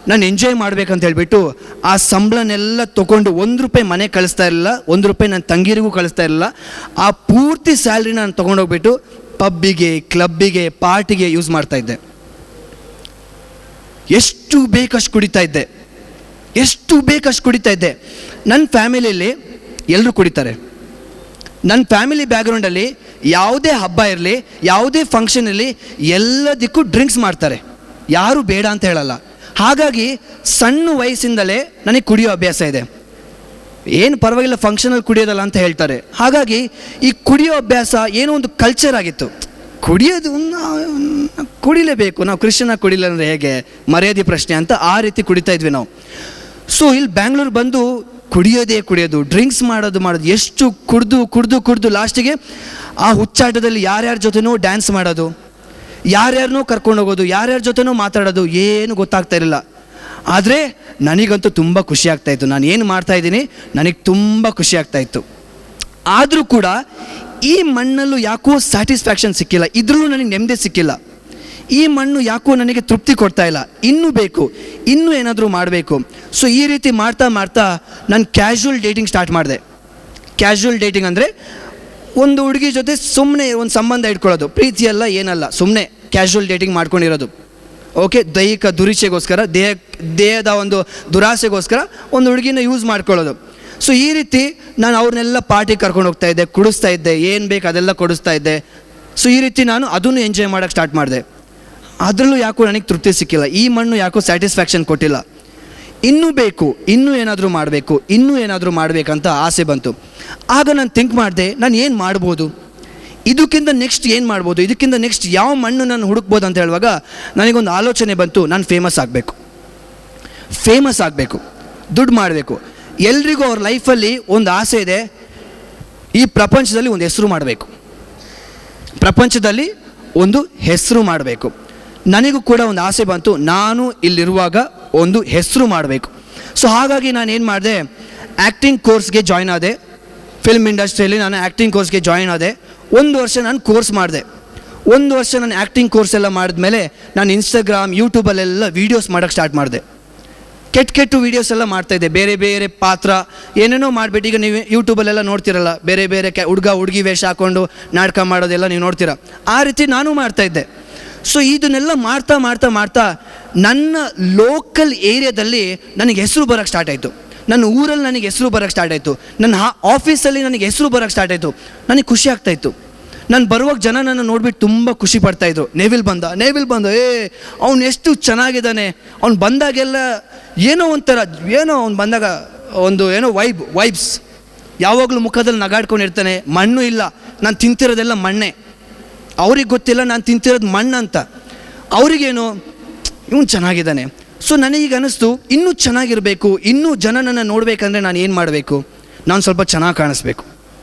[SPEAKER 1] ನಾನು ಎಂಜಾಯ್ ಮಾಡ್ಬೇಕಂತ ಹೇಳ್ಬಿಟ್ಟು ಆ ಸಂಬಳನೆಲ್ಲ ತೊಗೊಂಡು ₹1 ಮನೆ ಕಳಿಸ್ತಾ ಇರಲಿಲ್ಲ, ₹1 ನನ್ನ ತಂಗಿರಿಗೂ ಕಳಿಸ್ತಾ ಇರಲಿಲ್ಲ. ಆ ಪೂರ್ತಿ ಸ್ಯಾಲ್ರಿನ ನಾನು ತೊಗೊಂಡೋಗ್ಬಿಟ್ಟು ಪಬ್ಬಿಗೆ, ಕ್ಲಬ್ಬಿಗೆ, ಪಾರ್ಟಿಗೆ ಯೂಸ್ ಮಾಡ್ತಾಯಿದ್ದೆ. ಎಷ್ಟು ಬೇಕಷ್ಟು ಕುಡಿತಾ ಇದ್ದೆ. ನನ್ನ ಫ್ಯಾಮಿಲಿಯಲ್ಲಿ ಎಲ್ಲರೂ ಕುಡಿತಾರೆ. ನನ್ನ ಫ್ಯಾಮಿಲಿ ಬ್ಯಾಕ್ಗ್ರೌಂಡಲ್ಲಿ ಯಾವುದೇ ಹಬ್ಬ ಇರಲಿ, ಯಾವುದೇ ಫಂಕ್ಷನ್ ಇರಲಿ, ಎಲ್ಲದಕ್ಕೂ ಡ್ರಿಂಕ್ಸ್ ಮಾಡ್ತಾರೆ, ಯಾರೂ ಬೇಡ ಅಂತ ಹೇಳಲ್ಲ. ಹಾಗಾಗಿ ಸಣ್ಣ ವಯಸ್ಸಿಂದಲೇ ನನಗೆ ಕುಡಿಯೋ ಅಭ್ಯಾಸ ಇದೆ. ಏನು ಪರವಾಗಿಲ್ಲ, ಫಂಕ್ಷನಲ್ಲಿ ಕುಡಿಯೋದಲ್ಲ ಅಂತ ಹೇಳ್ತಾರೆ. ಹಾಗಾಗಿ ಈ ಕುಡಿಯೋ ಅಭ್ಯಾಸ ಏನೋ ಒಂದು ಕಲ್ಚರ್ ಆಗಿತ್ತು. ಕುಡಿಯೋದು ಕುಡಿಲೇಬೇಕು, ನಾವು ಕ್ರಿಶ್ಚಿಯನಾಗಿ ಕುಡಿಲ್ಲ ಅಂದರೆ ಹೇಗೆ, ಮರ್ಯಾದೆ ಪ್ರಶ್ನೆ ಅಂತ ಆ ರೀತಿ ಕುಡಿತಾ ಇದ್ವಿ ನಾವು. ಸೊ ಇಲ್ಲಿ ಬ್ಯಾಂಗ್ಳೂರು ಬಂದು ಕುಡಿಯೋದು, ಡ್ರಿಂಕ್ಸ್ ಮಾಡೋದು, ಎಷ್ಟು ಕುಡ್ದು ಲಾಸ್ಟಿಗೆ ಆ ಹುಚ್ಚಾಟದಲ್ಲಿ ಯಾರ್ಯಾರ ಜೊತೆನೂ ಡ್ಯಾನ್ಸ್ ಮಾಡೋದು, ಯಾರ್ಯಾರನ್ನೂ ಕರ್ಕೊಂಡು ಹೋಗೋದು, ಯಾರ್ಯಾರ ಜೊತೆನೂ ಮಾತಾಡೋದು, ಏನು ಗೊತ್ತಾಗ್ತಾ ಇರಲಿಲ್ಲ. ಆದರೆ ನನಗಂತೂ ತುಂಬ ಖುಷಿ ಆಗ್ತಾಯಿತ್ತು. ನಾನು ಏನು ಮಾಡ್ತಾಯಿದ್ದೀನಿ ನನಗೆ ತುಂಬ ಖುಷಿ ಆಗ್ತಾಯಿತ್ತು. ಆದರೂ ಕೂಡ ಈ ಮಣ್ಣಲ್ಲೂ ಯಾಕೋ ಸ್ಯಾಟಿಸ್ಫ್ಯಾಕ್ಷನ್ ಸಿಕ್ಕಿಲ್ಲ, ಇದರಲ್ಲೂ ನನಗೆ ನೆಮ್ಮದಿ ಸಿಕ್ಕಿಲ್ಲ. ಈ ಮಣ್ಣು ಯಾಕೋ ನನಗೆ ತೃಪ್ತಿ ಕೊಡ್ತಾ ಇಲ್ಲ, ಇನ್ನೂ ಬೇಕು, ಇನ್ನೂ ಏನಾದರೂ ಮಾಡಬೇಕು. ಸೊ ಈ ರೀತಿ ಮಾಡ್ತಾ ನಾನು ಕ್ಯಾಶುವಲ್ ಡೇಟಿಂಗ್ ಸ್ಟಾರ್ಟ್ ಮಾಡಿದೆ. ಕ್ಯಾಶುವಲ್ ಡೇಟಿಂಗ್ ಅಂದರೆ ಒಂದು ಹುಡುಗಿ ಜೊತೆ ಸುಮ್ಮನೆ ಒಂದು ಸಂಬಂಧ ಇಟ್ಕೊಳ್ಳೋದು, ಪ್ರೀತಿಯಲ್ಲ ಏನಲ್ಲ, ಸುಮ್ಮನೆ ಕ್ಯಾಶುವಲ್ ಡೇಟಿಂಗ್ ಮಾಡ್ಕೊಂಡಿರೋದು. ಓಕೆ, ದೈಹಿಕ ದುರೀಚೆಗೋಸ್ಕರ, ದೇಹದ ಒಂದು ದುರಾಸೆಗೋಸ್ಕರ ಒಂದು ಹುಡುಗಿನ ಯೂಸ್ ಮಾಡ್ಕೊಳ್ಳೋದು. ಸೊ ಈ ರೀತಿ ನಾನು ಅವ್ರನ್ನೆಲ್ಲ ಪಾರ್ಟಿಗೆ ಕರ್ಕೊಂಡು ಹೋಗ್ತಾ ಇದ್ದೆ, ಕುಡಿಸ್ತಾ ಇದ್ದೆ, ಏನು ಬೇಕು ಅದೆಲ್ಲ ಕೊಡಿಸ್ತಾ ಇದ್ದೆ. ಸೊ ಈ ರೀತಿ ನಾನು ಅದನ್ನು ಎಂಜಾಯ್ ಮಾಡೋಕ್ಕೆ ಸ್ಟಾರ್ಟ್ ಮಾಡಿದೆ. ಅದರಲ್ಲೂ ಯಾಕೋ ನನಗೆ ತೃಪ್ತಿ ಸಿಕ್ಕಿಲ್ಲ, ಈ ಮಣ್ಣು ಯಾಕೋ ಸ್ಯಾಟಿಸ್ಫ್ಯಾಕ್ಷನ್ ಕೊಟ್ಟಿಲ್ಲ. ಇನ್ನೂ ಬೇಕು, ಇನ್ನೂ ಏನಾದರೂ ಮಾಡಬೇಕಂತ ಆಸೆ ಬಂತು. ಆಗ ನಾನು ಥಿಂಕ್ ಮಾಡಿದೆ, ನಾನು ಏನು ಮಾಡ್ಬೋದು, ಇದಕ್ಕಿಂತ ನೆಕ್ಸ್ಟ್ ಏನು ಮಾಡ್ಬೋದು, ಇದಕ್ಕಿಂತ ನೆಕ್ಸ್ಟ್ ಯಾವ ಮಣ್ಣು ನಾನು ಹುಡುಕ್ಬೋದು ಅಂತ ಹೇಳುವಾಗ ನನಗೊಂದು ಆಲೋಚನೆ ಬಂತು, ನಾನು ಫೇಮಸ್ ಆಗಬೇಕು, ದುಡ್ಡು ಮಾಡಬೇಕು. ಎಲ್ರಿಗೂ ಅವ್ರ ಲೈಫಲ್ಲಿ ಒಂದು ಆಸೆ ಇದೆ, ಈ ಪ್ರಪಂಚದಲ್ಲಿ ಒಂದು ಹೆಸರು ಮಾಡಬೇಕು. ನನಗೂ ಕೂಡ ಒಂದು ಆಸೆ ಬಂತು, ನಾನು ಇಲ್ಲಿರುವಾಗ ಒಂದು ಹೆಸರು ಮಾಡಬೇಕು. ಸೊ ಹಾಗಾಗಿ ನಾನು ಏನು ಮಾಡಿದೆ, ಆ್ಯಕ್ಟಿಂಗ್ ಕೋರ್ಸ್ಗೆ ಜಾಯ್ನ್ ಆದೆ. ಫಿಲ್ಮ್ ಇಂಡಸ್ಟ್ರಿಯಲ್ಲಿ ನಾನು ಆ್ಯಕ್ಟಿಂಗ್ ಕೋರ್ಸ್ಗೆ ಜಾಯ್ನ್ ಆದೆ. 1 ವರ್ಷ ನಾನು ಕೋರ್ಸ್ ಮಾಡಿದೆ. 1 ವರ್ಷ ನಾನು ಆ್ಯಕ್ಟಿಂಗ್ ಕೋರ್ಸ್ ಎಲ್ಲ ಮಾಡಿದ್ಮೇಲೆ ನಾನು ಇನ್ಸ್ಟಾಗ್ರಾಮ್, ಯೂಟ್ಯೂಬಲ್ಲೆಲ್ಲ ವೀಡಿಯೋಸ್ ಮಾಡೋಕ್ಕೆ ಸ್ಟಾರ್ಟ್ ಮಾಡಿದೆ. ಕೆಟ್ಟ ವೀಡಿಯೋಸ್ ಎಲ್ಲ ಮಾಡ್ತಾಯಿದ್ದೆ, ಬೇರೆ ಪಾತ್ರ ಏನೇನೋ ಮಾಡಿಬಿಟ್ಟು. ಈಗ ನೀವು ಯೂಟ್ಯೂಬಲ್ಲೆಲ್ಲ ನೋಡ್ತಿರಲ್ಲ, ಬೇರೆ ಹುಡುಗಿ ವೇಷ ಹಾಕ್ಕೊಂಡು ನಾಟಕ ಮಾಡೋದೆಲ್ಲ ನೀವು ನೋಡ್ತೀರ, ಆ ರೀತಿ ನಾನು ಮಾಡ್ತಾಯಿದ್ದೆ. ಸೊ ಇದನ್ನೆಲ್ಲ ಮಾಡ್ತಾ ನನ್ನ ಲೋಕಲ್ ಏರಿಯಾದಲ್ಲಿ ನನಗೆ ಹೆಸರು ಬರೋಕ್ಕೆ ಸ್ಟಾರ್ಟ್ ಆಯಿತು. ನನ್ನ ಊರಲ್ಲಿ ನನಗೆ ಹೆಸರು ಬರೋಕ್ಕೆ ಸ್ಟಾರ್ಟ್ ಆಯಿತು. ನನ್ನ ಆಫೀಸಲ್ಲಿ ನನಗೆ ಹೆಸರು ಬರೋಕ್ಕೆ ಸ್ಟಾರ್ಟ್ ಆಯಿತು. ನನಗೆ ಖುಷಿ ಆಗ್ತಾಯಿತ್ತು. ನಾನು ಬರುವಾಗ ಜನ ನನ್ನ ನೋಡ್ಬಿಟ್ಟು ತುಂಬ ಖುಷಿ ಪಡ್ತಾಯಿದ್ರು. ನೇವಿಲ್ ಬಂದ, ಅವ್ನು ಎಷ್ಟು ಚೆನ್ನಾಗಿದ್ದಾನೆ, ಅವ್ನು ಬಂದಾಗೆಲ್ಲ ಅವ್ನು ಬಂದಾಗ ಒಂದು ವೈಬ್ಸ್, ಯಾವಾಗಲೂ ಮುಖದಲ್ಲಿ ನಗಾಡ್ಕೊಂಡಿರ್ತಾನೆ. ಮಣ್ಣು ಇಲ್ಲ, ನಾನು ತಿಂತಿರೋದೆಲ್ಲ ಮಣ್ಣೆ. ಅವ್ರಿಗೆ ಗೊತ್ತಿಲ್ಲ ನಾನು ತಿಂತಿರೋದು ಮಣ್ಣು ಅಂತ. ಅವ್ರಿಗೇನು ಇವನು ಚೆನ್ನಾಗಿದ್ದಾನೆ. ಸೊ ನನಗೀಗ ಅನ್ನಿಸ್ತು, ಇನ್ನೂ ಚೆನ್ನಾಗಿರಬೇಕು, ಇನ್ನೂ ಜನ ನನ್ನ ನೋಡಬೇಕಂದ್ರೆ ನಾನು ಏನು ಮಾಡಬೇಕು, ನಾನು ಸ್ವಲ್ಪ ಚೆನ್ನಾಗಿ ಕಾಣಿಸ್ಬೇಕು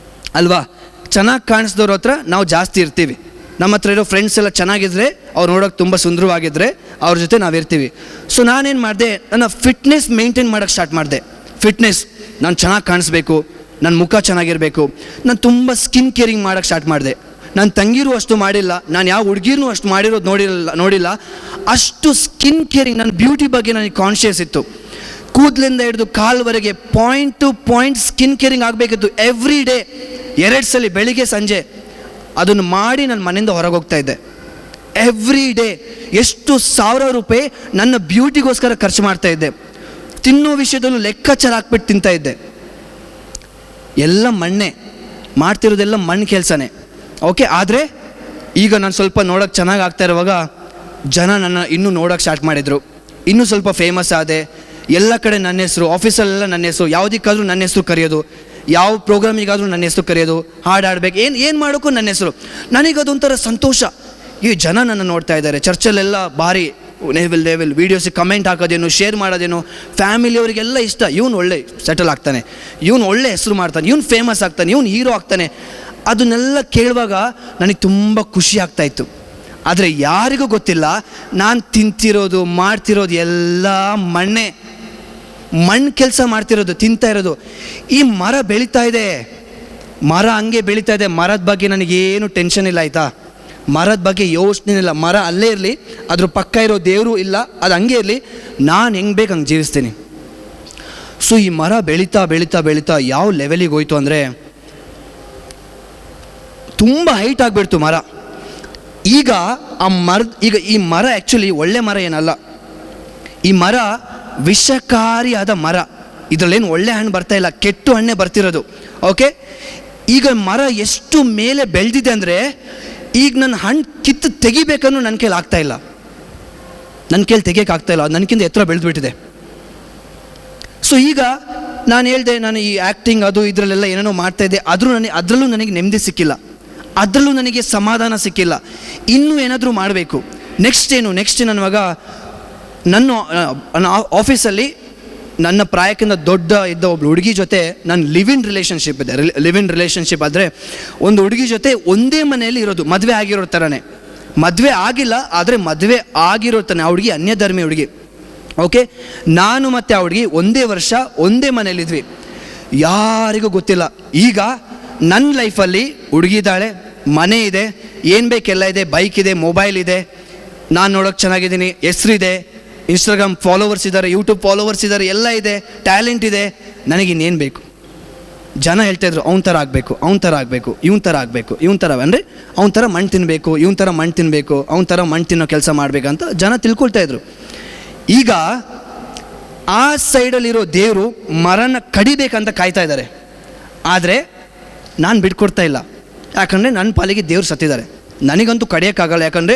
[SPEAKER 1] ಅಲ್ವಾ. ಚೆನ್ನಾಗಿ ಕಾಣಿಸ್ದವ್ರ ಹತ್ರ ನಾವು ಜಾಸ್ತಿ ಇರ್ತೀವಿ. ನಮ್ಮ ಹತ್ರ ಇರೋ ಫ್ರೆಂಡ್ಸ್ ಎಲ್ಲ ಚೆನ್ನಾಗಿದ್ದರೆ, ಅವ್ರು ನೋಡೋಕೆ ತುಂಬ ಸುಂದರವಾಗಿದ್ದರೆ ಅವ್ರ ಜೊತೆ ನಾವಿರ್ತೀವಿ. ಸೊ ನಾನೇನು ಮಾಡಿದೆ, ನನ್ನ ಫಿಟ್ನೆಸ್ ಮೇಂಟೈನ್ ಮಾಡೋಕ್ಕೆ ಸ್ಟಾರ್ಟ್ ಮಾಡಿದೆ. ನಾನು ಚೆನ್ನಾಗಿ ಕಾಣಿಸ್ಬೇಕು, ನನ್ನ ಮುಖ ಚೆನ್ನಾಗಿರಬೇಕು. ನಾನು ತುಂಬ ಸ್ಕಿನ್ ಕೇರಿಂಗ್ ಮಾಡೋಕ್ಕೆ ಸ್ಟಾರ್ಟ್ ಮಾಡಿದೆ. ನನ್ನ ತಂಗಿರೂ ಅಷ್ಟು ಮಾಡಿಲ್ಲ, ನಾನು ಯಾವ ಹುಡುಗಿರೂ ಅಷ್ಟು ಮಾಡಿರೋದು ನೋಡಿಲ್ಲ. ಅಷ್ಟು ಸ್ಕಿನ್ ಕೇರಿಂಗ್, ನನ್ನ ಬ್ಯೂಟಿ ಬಗ್ಗೆ ನನಗೆ ಕಾನ್ಷಿಯಸ್ ಇತ್ತು. ಕೂದಲಿಂದ ಹಿಡಿದು ಕಾಲ್ವರೆಗೆ point to point skin caring ಆಗಬೇಕಿತ್ತು. ಎವ್ರಿ ಡೇ 2 ಸಲ, ಬೆಳಿಗ್ಗೆ ಸಂಜೆ ಅದನ್ನು ಮಾಡಿ ನನ್ನ ಮನೆಯಿಂದ ಹೊರಗೆ ಹೋಗ್ತಾ ಇದ್ದೆ. ಎವ್ರಿ ಡೇ ಎಷ್ಟು ₹1000 ನನ್ನ ಬ್ಯೂಟಿಗೋಸ್ಕರ ಖರ್ಚು ಮಾಡ್ತಾ ಇದ್ದೆ. ತಿನ್ನೋ ವಿಷಯದಲ್ಲೂ ಲೆಕ್ಕಾಚಾರ ಹಾಕ್ಬಿಟ್ಟು ತಿಂತಾ ಇದ್ದೆ. ಎಲ್ಲ ಮಣ್ಣೆ, ಮಾಡ್ತಿರೋದೆಲ್ಲ ಮಣ್ಣು ಕೆಲಸನೇ. ಓಕೆ, ಆದರೆ ಈಗ ನಾನು ಸ್ವಲ್ಪ ನೋಡೋಕ್ಕೆ ಚೆನ್ನಾಗಿ ಆಗ್ತಾ ಇರುವಾಗ ಜನ ನನ್ನ ಇನ್ನೂ ನೋಡೋಕ್ಕೆ ಸ್ಟಾರ್ಟ್ ಮಾಡಿದರು. ಇನ್ನೂ ಸ್ವಲ್ಪ ಫೇಮಸ್ ಆದೆ. ಎಲ್ಲ ಕಡೆ ನನ್ನ ಹೆಸರು, ಆಫೀಸಲ್ಲೆಲ್ಲ ನನ್ನ ಹೆಸರು, ಯಾವುದಕ್ಕಾದ್ರೂ ನನ್ನ ಹೆಸರು ಕರೆಯೋದು, ಯಾವ ಪ್ರೋಗ್ರಾಮಿಗಾದರೂ ನನ್ನ ಹೆಸರು ಕರೆಯೋದು, ಹಾಡು ಆಡ್ಬೇಕು, ಏನು ಮಾಡೋಕ್ಕೂ ನನ್ನ ಹೆಸರು. ನನಗದೊಂಥರ ಸಂತೋಷ. ಈ ಜನ ನನ್ನ ನೋಡ್ತಾ ಇದ್ದಾರೆ, ಚರ್ಚಲ್ಲೆಲ್ಲ ಭಾರಿ ಲೆವೆಲ್ ವೀಡಿಯೋಸಿಗೆ ಕಮೆಂಟ್ ಹಾಕೋದೇನು, ಶೇರ್ ಮಾಡೋದೇನು, ಫ್ಯಾಮಿಲಿಯವರಿಗೆಲ್ಲ ಇಷ್ಟ. ಇವನು ಒಳ್ಳೆ ಸೆಟಲ್ ಆಗ್ತಾನೆ, ಇವನು ಒಳ್ಳೆ ಹೆಸರು ಮಾಡ್ತಾನೆ, ಇವನು ಫೇಮಸ್ ಆಗ್ತಾನೆ, ಇವನು ಹೀರೋ ಆಗ್ತಾನೆ. ಅದನ್ನೆಲ್ಲ ಕೇಳುವಾಗ ನನಗೆ ತುಂಬ ಖುಷಿ ಆಗ್ತಾಯಿತ್ತು. ಆದರೆ ಯಾರಿಗೂ ಗೊತ್ತಿಲ್ಲ ನಾನು ತಿಂತಿರೋದು ಮಾಡ್ತಿರೋದು ಎಲ್ಲ ಮಣ್ಣು ಕೆಲಸ ಮಾಡ್ತಿರೋದು, ತಿಂತಾ ಇರೋದು. ಈ ಮರ ಬೆಳೀತಾ ಇದೆ, ಮರ ಹಂಗೆ ಬೆಳೀತಾ ಇದೆ. ಮರದ ಬಗ್ಗೆ ನನಗೇನು ಟೆನ್ಷನ್ ಇಲ್ಲ, ಆಯಿತಾ? ಮರದ ಬಗ್ಗೆ ಯೋಚನೆ ಇಲ್ಲ. ಮರ ಅಲ್ಲೇ ಇರಲಿ, ಅದ್ರ ಪಕ್ಕ ಇರೋ ದೇವರು ಇಲ್ಲ, ಅದು ಹಂಗೆ ಇರಲಿ, ನಾನು ಹೆಂಗೆ ಬೇಕು ಹಂಗೆ ಜೀವಿಸ್ತೀನಿ. ಸೊ ಈ ಮರ ಬೆಳೀತಾ ಬೆಳೀತಾ ಬೆಳೀತಾ ಯಾವ ಲೆವೆಲಿಗೆ ಹೋಯ್ತು ಅಂದರೆ ತುಂಬ ಹೈಟ್ ಆಗಿಬಿಡ್ತು ಮರ. ಈಗ ಈ ಮರ ಆ್ಯಕ್ಚುಲಿ ಒಳ್ಳೆ ಮರ ಏನಲ್ಲ, ಈ ಮರ ವಿಷಕಾರಿಯಾದ ಮರ. ಇದರಲ್ಲೇನು ಒಳ್ಳೆ ಹಣ್ಣು ಬರ್ತಾ ಇಲ್ಲ, ಕೆಟ್ಟು ಹಣ್ಣೆ ಬರ್ತಿರೋದು. ಓಕೆ, ಈಗ ಮರ ಎಷ್ಟು ಮೇಲೆ ಬೆಳೆದಿದೆ ಅಂದರೆ ಈಗ ನನ್ನ ಹಣ್ಣು ಕಿತ್ತು ತೆಗಿಬೇಕನ್ನೂ ನನ್ನ ಕೈಲಿ ಆಗ್ತಾಯಿಲ್ಲ, ನನ್ನ ಕೈಲಿ ತೆಗಿಯೋಕ್ಕಾಗ್ತಾಯಿಲ್ಲ, ನನಗಿಂತ ಎತ್ತರ ಬೆಳೆದ್ಬಿಟ್ಟಿದೆ. ಸೊ ಈಗ ನಾನು ಹೇಳಿದೆ, ನಾನು ಈ ಆ್ಯಕ್ಟಿಂಗ್ ಅದು ಇದರಲ್ಲೆಲ್ಲ ಏನೇನೋ ಮಾಡ್ತಾಯಿದ್ದೆ, ಅದರಲ್ಲೂ ನನಗೆ ನೆಮ್ಮದಿ ಸಿಕ್ಕಿಲ್ಲ, ಅದರಲ್ಲೂ ನನಗೆ ಸಮಾಧಾನ ಸಿಕ್ಕಿಲ್ಲ. ಇನ್ನೂ ಏನಾದರೂ ಮಾಡಬೇಕು. ನೆಕ್ಸ್ಟ್ ನನ್ನ ಮಗ ನನ್ನ ಆಫೀಸಲ್ಲಿ ನನ್ನ ಪ್ರಾಯಕ್ಕಿಂತ ದೊಡ್ಡ ಇದ್ದ ಒಬ್ಳು ಹುಡುಗಿ ಜೊತೆ ನನ್ನ ಲಿವ್ ಇನ್ ರಿಲೇಷನ್ಶಿಪ್ ಆದರೆ ಒಂದು ಹುಡುಗಿ ಜೊತೆ ಒಂದೇ ಮನೆಯಲ್ಲಿ ಇರೋದು, ಮದುವೆ ಆಗಿರೋ ಥರನೇ. ಮದುವೆ ಆಗಿಲ್ಲ, ಆದರೆ ಮದುವೆ ಆಗಿರೋ ಥರ. ಆ ಹುಡುಗಿ ಅನ್ಯಧರ್ಮಿ ಹುಡುಗಿ. ಓಕೆ, ನಾನು ಮತ್ತು ಆ ಹುಡುಗಿ ಒಂದೇ ವರ್ಷ ಒಂದೇ ಮನೇಲಿದ್ವಿ, ಯಾರಿಗೂ ಗೊತ್ತಿಲ್ಲ. ಈಗ ನನ್ನ ಲೈಫಲ್ಲಿ ಹುಡುಗಿದ್ದಾಳೆ, ಮನೆ ಇದೆ, ಏನು ಬೇಕೆಲ್ಲ ಇದೆ, ಬೈಕ್ ಇದೆ, ಮೊಬೈಲ್ ಇದೆ, ನಾನು ನೋಡೋಕ್ಕೆ ಚೆನ್ನಾಗಿದ್ದೀನಿ, ಹೆಸರಿದೆ, ಇನ್ಸ್ಟಾಗ್ರಾಮ್ ಫಾಲೋವರ್ಸ್ ಇದ್ದಾರೆ, ಯೂಟ್ಯೂಬ್ ಫಾಲೋವರ್ಸ್ ಇದ್ದಾರೆ, ಎಲ್ಲ ಇದೆ, ಟ್ಯಾಲೆಂಟ್ ಇದೆ. ನನಗಿನ್ನೇನು ಬೇಕು? ಜನ ಹೇಳ್ತಾಯಿದ್ರು ಅವನ ಥರ ಆಗಬೇಕು, ಅವನ ಥರ ಆಗಬೇಕು, ಇವನ ಥರ ಆಗಬೇಕು, ಇವನ ಥರ ಅಂದರೆ ಅವನ ಥರ ಮಣ್ಣು ತಿನ್ನಬೇಕು, ಇವನ ಥರ ಮಣ್ಣು ತಿನ್ನಬೇಕು, ಅವನ ಥರ ಮಣ್ಣು ತಿನ್ನೋ ಕೆಲಸ ಮಾಡಬೇಕಂತ ಜನ ತಿಳ್ಕೊಳ್ತಾಯಿದ್ರು. ಈಗ ಆ ಸೈಡಲ್ಲಿರೋ ದೇವರು ಮರನ ಕಡಿಬೇಕಂತ ಕಾಯ್ತಾ ಇದ್ದಾರೆ, ಆದರೆ ನಾನು ಬಿಟ್ಕೊಡ್ತಾ ಇಲ್ಲ. ಯಾಕಂದರೆ ನನ್ನ ಪಾಲಿಗೆ ದೇವ್ರು ಸತ್ತಿದ್ದಾರೆ, ನನಗಂತೂ ಕಡಿಯೋಕ್ಕಾಗಲ್ಲ. ಯಾಕಂದರೆ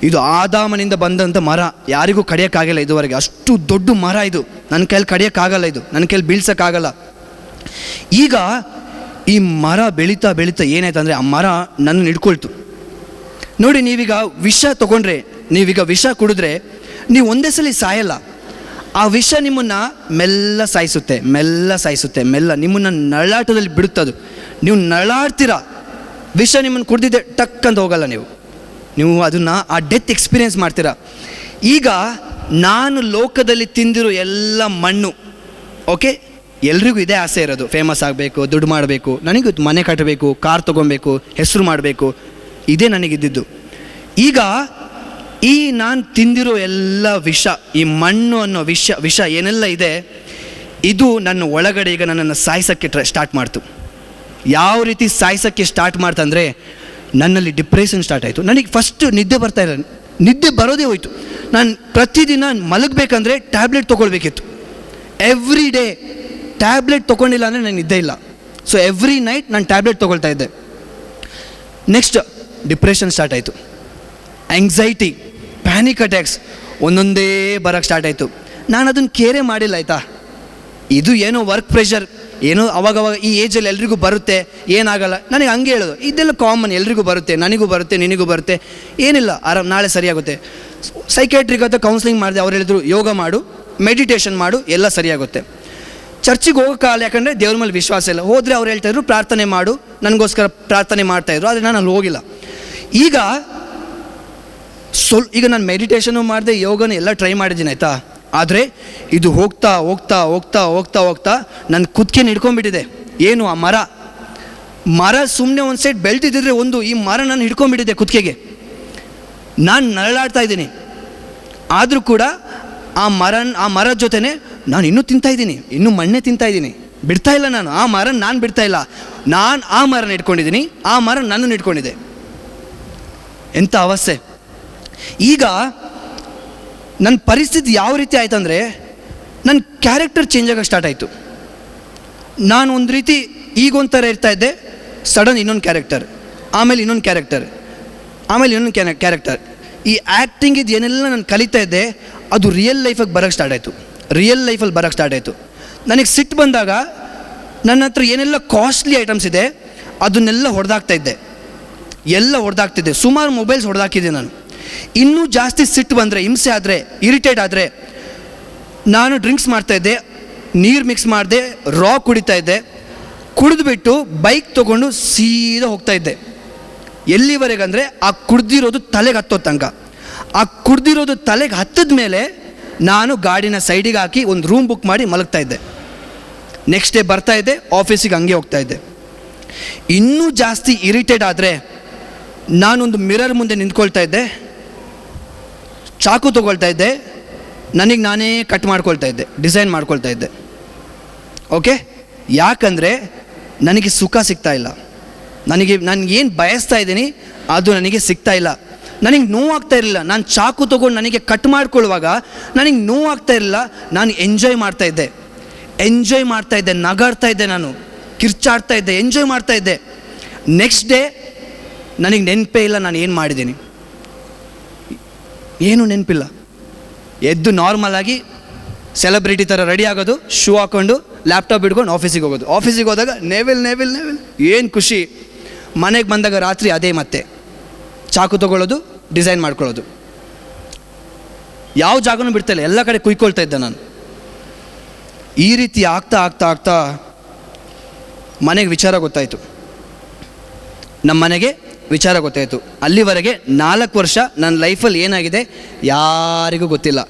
[SPEAKER 1] ಇದು ಆದಾಮನಿಂದ ಬಂದಂಥ ಮರ, ಯಾರಿಗೂ ಕಡಿಯೋಕ್ಕಾಗಲ್ಲ ಇದುವರೆಗೆ. ಅಷ್ಟು ದೊಡ್ಡ ಮರ ಇದು, ನನ್ನ ಕೈಯಲ್ಲಿ ಕಡಿಯೋಕ್ಕಾಗಲ್ಲ, ಇದು ನನ್ನ ಕೈಯಲ್ಲಿ ಬೀಳ್ಸೋಕ್ಕಾಗಲ್ಲ. ಈಗ ಈ ಮರ ಬೆಳೀತಾ ಬೆಳೀತಾ ಏನಾಯ್ತು ಅಂದರೆ ಆ ಮರ ನನ್ನ ಹಿಡ್ಕೊಳ್ತು. ನೋಡಿ, ನೀವೀಗ ವಿಷ ತೊಗೊಂಡ್ರೆ, ನೀವೀಗ ವಿಷ ಕುಡಿದ್ರೆ ನೀವು ಒಂದೇ ಸಲ ಸಾಯಲ್ಲ. ಆ ವಿಷ ನಿಮ್ಮನ್ನು ಮೆಲ್ಲ ಸಾಯಿಸುತ್ತೆ, ಮೆಲ್ಲ ನಿಮ್ಮನ್ನು ನರಳಾಟದಲ್ಲಿ ಬಿಡುತ್ತದು. ನೀವು ನರಳಾಡ್ತೀರ, ವಿಷ ನಿಮ್ಮನ್ನು ಕುಡ್ದಿದ್ದೆ ಟಕ್ಕಂತ ಹೋಗಲ್ಲ, ನೀವು ಅದನ್ನು ಆ ಡೆತ್ ಎಕ್ಸ್ಪೀರಿಯೆನ್ಸ್ ಮಾಡ್ತೀರ. ಈಗ ನಾನು ಲೋಕದಲ್ಲಿ ತಿಂದಿರೋ ಎಲ್ಲ ಮಣ್ಣು, ಓಕೆ, ಎಲ್ರಿಗೂ ಇದೇ ಆಸೆ ಇರೋದು, ಫೇಮಸ್ ಆಗಬೇಕು, ದುಡ್ಡು ಮಾಡಬೇಕು, ನನಗೂ ಮನೆ ಕಟ್ಟಬೇಕು, ಕಾರ್ ತೊಗೊಬೇಕು, ಹೆಸರು ಮಾಡಬೇಕು, ಇದೇ ನನಗಿದ್ದಿದ್ದು. ಈಗ ಈ ನಾನು ತಿಂದಿರೋ ಎಲ್ಲ ವಿಷ, ಈ ಮಣ್ಣು ಅನ್ನೋ ವಿಷ ಏನೆಲ್ಲ ಇದೆ, ಇದು ನನ್ನ ಒಳಗಡೆ ಈಗ ನನ್ನನ್ನು ಸಾಯಿಸೋಕ್ಕೆ ಸ್ಟಾರ್ಟ್ ಮಾಡ್ತು. ಯಾವ ರೀತಿ ಸಾಯಿಸೋಕ್ಕೆ ಸ್ಟಾರ್ಟ್ ಮಾಡ್ತಂದರೆ ನನ್ನಲ್ಲಿ ಡಿಪ್ರೆಷನ್ ಸ್ಟಾರ್ಟ್ ಆಯಿತು. ನನಗೆ ಫಸ್ಟ್ ನಿದ್ದೆ ಬರ್ತಾ ಇಲ್ಲ, ನಿದ್ದೆ ಬರೋದೇ ಹೋಯ್ತು. ನಾನು ಪ್ರತಿದಿನ ಮಲಗಬೇಕಂದ್ರೆ ಟ್ಯಾಬ್ಲೆಟ್ ತೊಗೊಳ್ಬೇಕಿತ್ತು. ಎವ್ರಿ ಡೇ ಟ್ಯಾಬ್ಲೆಟ್ ತೊಗೊಂಡಿಲ್ಲ ಅಂದರೆ ನನಗೆ ನಿದ್ದೆ ಇಲ್ಲ. ಸೊ ಎವ್ರಿ ನೈಟ್ ನಾನು ಟ್ಯಾಬ್ಲೆಟ್ ತೊಗೊಳ್ತಾ ಇದ್ದೆ. ನೆಕ್ಸ್ಟ್ ಡಿಪ್ರೆಷನ್ ಸ್ಟಾರ್ಟ್ ಆಯಿತು, ಆ್ಯಂಗ್ಸೈಟಿ, ಪ್ಯಾನಿಕ್ ಅಟ್ಯಾಕ್ಸ್ ಒಂದೊಂದೇ ಬರೋಕ್ಕೆ ಸ್ಟಾರ್ಟ್ ಆಯಿತು. ನಾನು ಅದನ್ನು ಕೇರೇ ಮಾಡಿಲ್ಲ, ಆಯಿತಾ. ಇದು ಏನೋ ವರ್ಕ್ ಪ್ರೆಷರ್, ಏನೋ ಅವಾಗವಾಗ ಈ ಏಜಲ್ಲಿ ಎಲ್ರಿಗೂ ಬರುತ್ತೆ, ಏನಾಗಲ್ಲ, ನನಗೆ ಹಂಗೆ ಹೇಳೋದು, ಇದೆಲ್ಲ ಕಾಮನ್, ಎಲ್ರಿಗೂ ಬರುತ್ತೆ, ನನಗೂ ಬರುತ್ತೆ, ನಿನಗೂ ಬರುತ್ತೆ, ಏನಿಲ್ಲ, ಆರಾಮ್, ನಾಳೆ ಸರಿಯಾಗುತ್ತೆ. ಸೈಕ್ಯಾಟ್ರಿಕ್ ಅಂತ ಕೌನ್ಸಿಲಿಂಗ್ ಮಾಡಿದೆ, ಅವ್ರು ಹೇಳಿದ್ರು ಯೋಗ ಮಾಡು, ಮೆಡಿಟೇಷನ್ ಮಾಡು, ಎಲ್ಲ ಸರಿಯಾಗುತ್ತೆ. ಚರ್ಚಿಗೆ ಹೋಗೋಕ್ಕಾಗಲ್ಲ, ಯಾಕಂದರೆ ದೇವ್ರ ಮೇಲೆ ವಿಶ್ವಾಸ ಇಲ್ಲ. ಹೋದರೆ ಅವ್ರು ಹೇಳ್ತಾಯಿದ್ರು ಪ್ರಾರ್ಥನೆ ಮಾಡು, ನನಗೋಸ್ಕರ ಪ್ರಾರ್ಥನೆ ಮಾಡ್ತಾಯಿದ್ರು, ಆದರೆ ನಾನು ಅಲ್ಲಿ ಹೋಗಿಲ್ಲ. ಈಗ ನಾನು ಮೆಡಿಟೇಷನು ಮಾಡಿದೆ, ಯೋಗನೂ ಎಲ್ಲ ಟ್ರೈ ಮಾಡಿದ್ದೀನಿ, ಆಯಿತಾ. ಆದರೆ ಇದು ಹೋಗ್ತಾ ಹೋಗ್ತಾ ಹೋಗ್ತಾ ಹೋಗ್ತಾ ಹೋಗ್ತಾ ನನ್ನ ಕುತ್ತಿಗೆ ಹಿಡ್ಕೊಂಡ್ಬಿಟ್ಟಿದೆ. ಏನು ಆ ಮರ ಸುಮ್ಮನೆ ಒಂದು ಸೈಡ್ ಬೆಳ್ತಿದ್ದಿದ್ರೆ ಈ ಮರ ನಾನು ಹಿಡ್ಕೊಂಡ್ಬಿಟ್ಟಿದೆ ಕುತ್ತಿಗೆಗೆ. ನಾನು ನರಳಾಡ್ತಾ ಇದ್ದೀನಿ, ಆದರೂ ಕೂಡ ಆ ಮರದ ಜೊತೆನೇ ನಾನು ಇನ್ನೂ ತಿಂತಾಯಿದ್ದೀನಿ, ಇನ್ನೂ ಮಣ್ಣೆ ತಿಂತಾಯಿದ್ದೀನಿ, ಬಿಡ್ತಾ ಇಲ್ಲ ನಾನು. ಆ ಮರ ನಾನು ಬಿಡ್ತಾ ಇಲ್ಲ, ನಾನು ಆ ಮರನ ಇಟ್ಕೊಂಡಿದ್ದೀನಿ, ಆ ಮರ ನನ್ನನ್ನು ಇಟ್ಕೊಂಡಿದೆ. ಎಂಥ ಅವಸ್ಥೆ. ಈಗ ನನ್ನ ಪರಿಸ್ಥಿತಿ ಯಾವ ರೀತಿ ಆಯ್ತು ಅಂದರೆ ನನ್ನ ಕ್ಯಾರೆಕ್ಟರ್ ಚೇಂಜ್ ಆಗೋಕ್ಕೆ ಸ್ಟಾರ್ಟ್ ಆಯಿತು. ನಾನು ಒಂದು ರೀತಿ ಈಗೊಂಥರ ಇರ್ತಾ ಇದ್ದೆ, ಸಡನ್ ಇನ್ನೊಂದು ಕ್ಯಾರೆಕ್ಟರ್, ಆಮೇಲೆ ಇನ್ನೊಂದು ಕ್ಯಾರೆಕ್ಟರ್. ಆಮೇಲೆ ಇನ್ನೊಂದು ಕ್ಯಾರೆಕ್ಟರ್. ಈ ಆ್ಯಕ್ಟಿಂಗ್ ಇದು ಏನೆಲ್ಲ ನಾನು ಕಲಿತಾ ಇದ್ದೆ ಅದು ರಿಯಲ್ ಲೈಫಿಗೆ ಬರೋಕ್ಕೆ ಸ್ಟಾರ್ಟ್ ಆಯಿತು. ರಿಯಲ್ ಲೈಫಲ್ಲಿ ಬರೋಕ್ಕೆ ಸ್ಟಾರ್ಟ್ ಆಯಿತು. ನನಗೆ ಸಿಟ್ಟು ಬಂದಾಗ ನನ್ನ ಹತ್ರ ಏನೆಲ್ಲ ಕಾಸ್ಟ್ಲಿ ಐಟಮ್ಸ್ ಇದೆ ಅದನ್ನೆಲ್ಲ ಹೊಡೆದಾಕ್ತಾಯಿದ್ದೆ, ಎಲ್ಲ ಹೊಡೆದಾಕ್ತಿದ್ದೆ. ಸುಮಾರು ಮೊಬೈಲ್ಸ್ ಹೊಡೆದಾಕಿದ್ದೆ ನಾನು. ಇನ್ನೂ ಜಾಸ್ತಿ ಸಿಟ್ಟು ಬಂದರೆ, ಹಿಂಸೆ ಆದರೆ, ಇರಿಟೇಟ್ ಆದರೆ ನಾನು ಡ್ರಿಂಕ್ಸ್ ಮಾಡ್ತಾಯಿದ್ದೆ, ನೀರು ಮಿಕ್ಸ್ ಮಾಡಿದೆ, ರಾ ಕುಡಿತಾ ಇದ್ದೆ. ಕುಡಿದ್ಬಿಟ್ಟು ಬೈಕ್ ತೊಗೊಂಡು ಸೀದಾ ಹೋಗ್ತಾಯಿದ್ದೆ. ಎಲ್ಲಿವರೆಗೆ ಅಂದರೆ ಆ ಕುಡ್ದಿರೋದು ತಲೆಗೆ ಹತ್ತೋ ತನಕ. ಆ ಕುಡ್ದಿರೋದು ತಲೆಗೆ ಹತ್ತಿದ ಮೇಲೆ ನಾನು ಗಾಡಿನ ಸೈಡಿಗೆ ಹಾಕಿ ಒಂದು ರೂಮ್ ಬುಕ್ ಮಾಡಿ ಮಲಗ್ತಾಯಿದ್ದೆ. ನೆಕ್ಸ್ಟ್ ಡೇ ಬರ್ತಾಯಿದ್ದೆ, ಆಫೀಸಿಗೆ ಹಂಗೆ ಹೋಗ್ತಾಯಿದ್ದೆ. ಇನ್ನೂ ಜಾಸ್ತಿ ಇರಿಟೇಟ್ ಆದರೆ ನಾನೊಂದು ಮಿರರ್ ಮುಂದೆ ನಿಂತ್ಕೊಳ್ತಾ ಇದ್ದೆ, ಚಾಕು ತೊಗೊಳ್ತಾ ಇದ್ದೆ, ನನಗೆ ನಾನೇ ಕಟ್ ಮಾಡ್ಕೊಳ್ತಾ ಇದ್ದೆ, ಡಿಸೈನ್ ಮಾಡ್ಕೊಳ್ತಾ ಇದ್ದೆ. ಓಕೆ, ಯಾಕಂದರೆ ನನಗೆ ಸುಖ ಸಿಗ್ತಾ ಇಲ್ಲ. ನನಗೇನು ಬಯಸ್ತಾ ಇದ್ದೀನಿ ಅದು ನನಗೆ ಸಿಗ್ತಾ ಇಲ್ಲ. ನನಗೆ ನೋವಾಗ್ತಾ ಇರಲಿಲ್ಲ. ನಾನು ಚಾಕು ತೊಗೊಂಡು ನನಗೆ ಕಟ್ ಮಾಡ್ಕೊಳ್ಳುವಾಗ ನನಗೆ ನೋವಾಗ್ತಾ ಇರಲಿಲ್ಲ. ನಾನು ಎಂಜಾಯ್ ಮಾಡ್ತಾಯಿದ್ದೆ, ನಗಾಡ್ತಾ ಇದ್ದೆ, ನಾನು ಕಿರ್ಚಾಡ್ತಾ ಇದ್ದೆ, ಎಂಜಾಯ್ ಮಾಡ್ತಾಯಿದ್ದೆ. ನೆಕ್ಸ್ಟ್ ಡೇ ನನಗೆ ನೆನಪೇ ಇಲ್ಲ ನಾನು ಏನು ಮಾಡಿದ್ದೀನಿ, ಏನೂ ನೆನಪಿಲ್ಲ. ಎದ್ದು ನಾರ್ಮಲಾಗಿ ಸೆಲೆಬ್ರಿಟಿ ಥರ ರೆಡಿ ಆಗೋದು, ಶೂ ಹಾಕ್ಕೊಂಡು ಲ್ಯಾಪ್ಟಾಪ್ ಹಿಡ್ಕೊಂಡು ಆಫೀಸಿಗೆ ಹೋಗೋದು. ಆಫೀಸಿಗೆ ಹೋದಾಗ ನೆವಿಲ್ ಏನು ಖುಷಿ. ಮನೆಗೆ ಬಂದಾಗ ರಾತ್ರಿ ಅದೇ ಮತ್ತೆ ಚಾಕು ತೊಗೊಳ್ಳೋದು, ಡಿಸೈನ್ ಮಾಡ್ಕೊಳ್ಳೋದು. ಯಾವ ಜಾಗನೂ ಬಿಡ್ತಾಯಿಲ್ಲ, ಎಲ್ಲ ಕಡೆ ಕುಯ್ಕೊಳ್ತಾ ಇದ್ದೆ ನಾನು. ಈ ರೀತಿ ಆಗ್ತಾ ಮನೆಗೆ ವಿಚಾರ ಗೊತ್ತಾಯಿತು. ನಮ್ಮ ಮನೆಗೆ ವಿಚಾರ ಗೊತ್ತಾಯಿತು. ಅಲ್ಲಿವರೆಗೆ 4 ವರ್ಷ ನನ್ನ ಲೈಫಲ್ಲಿ ಏನಾಗಿದೆ ಯಾರಿಗೂ ಗೊತ್ತಿಲ್ಲ.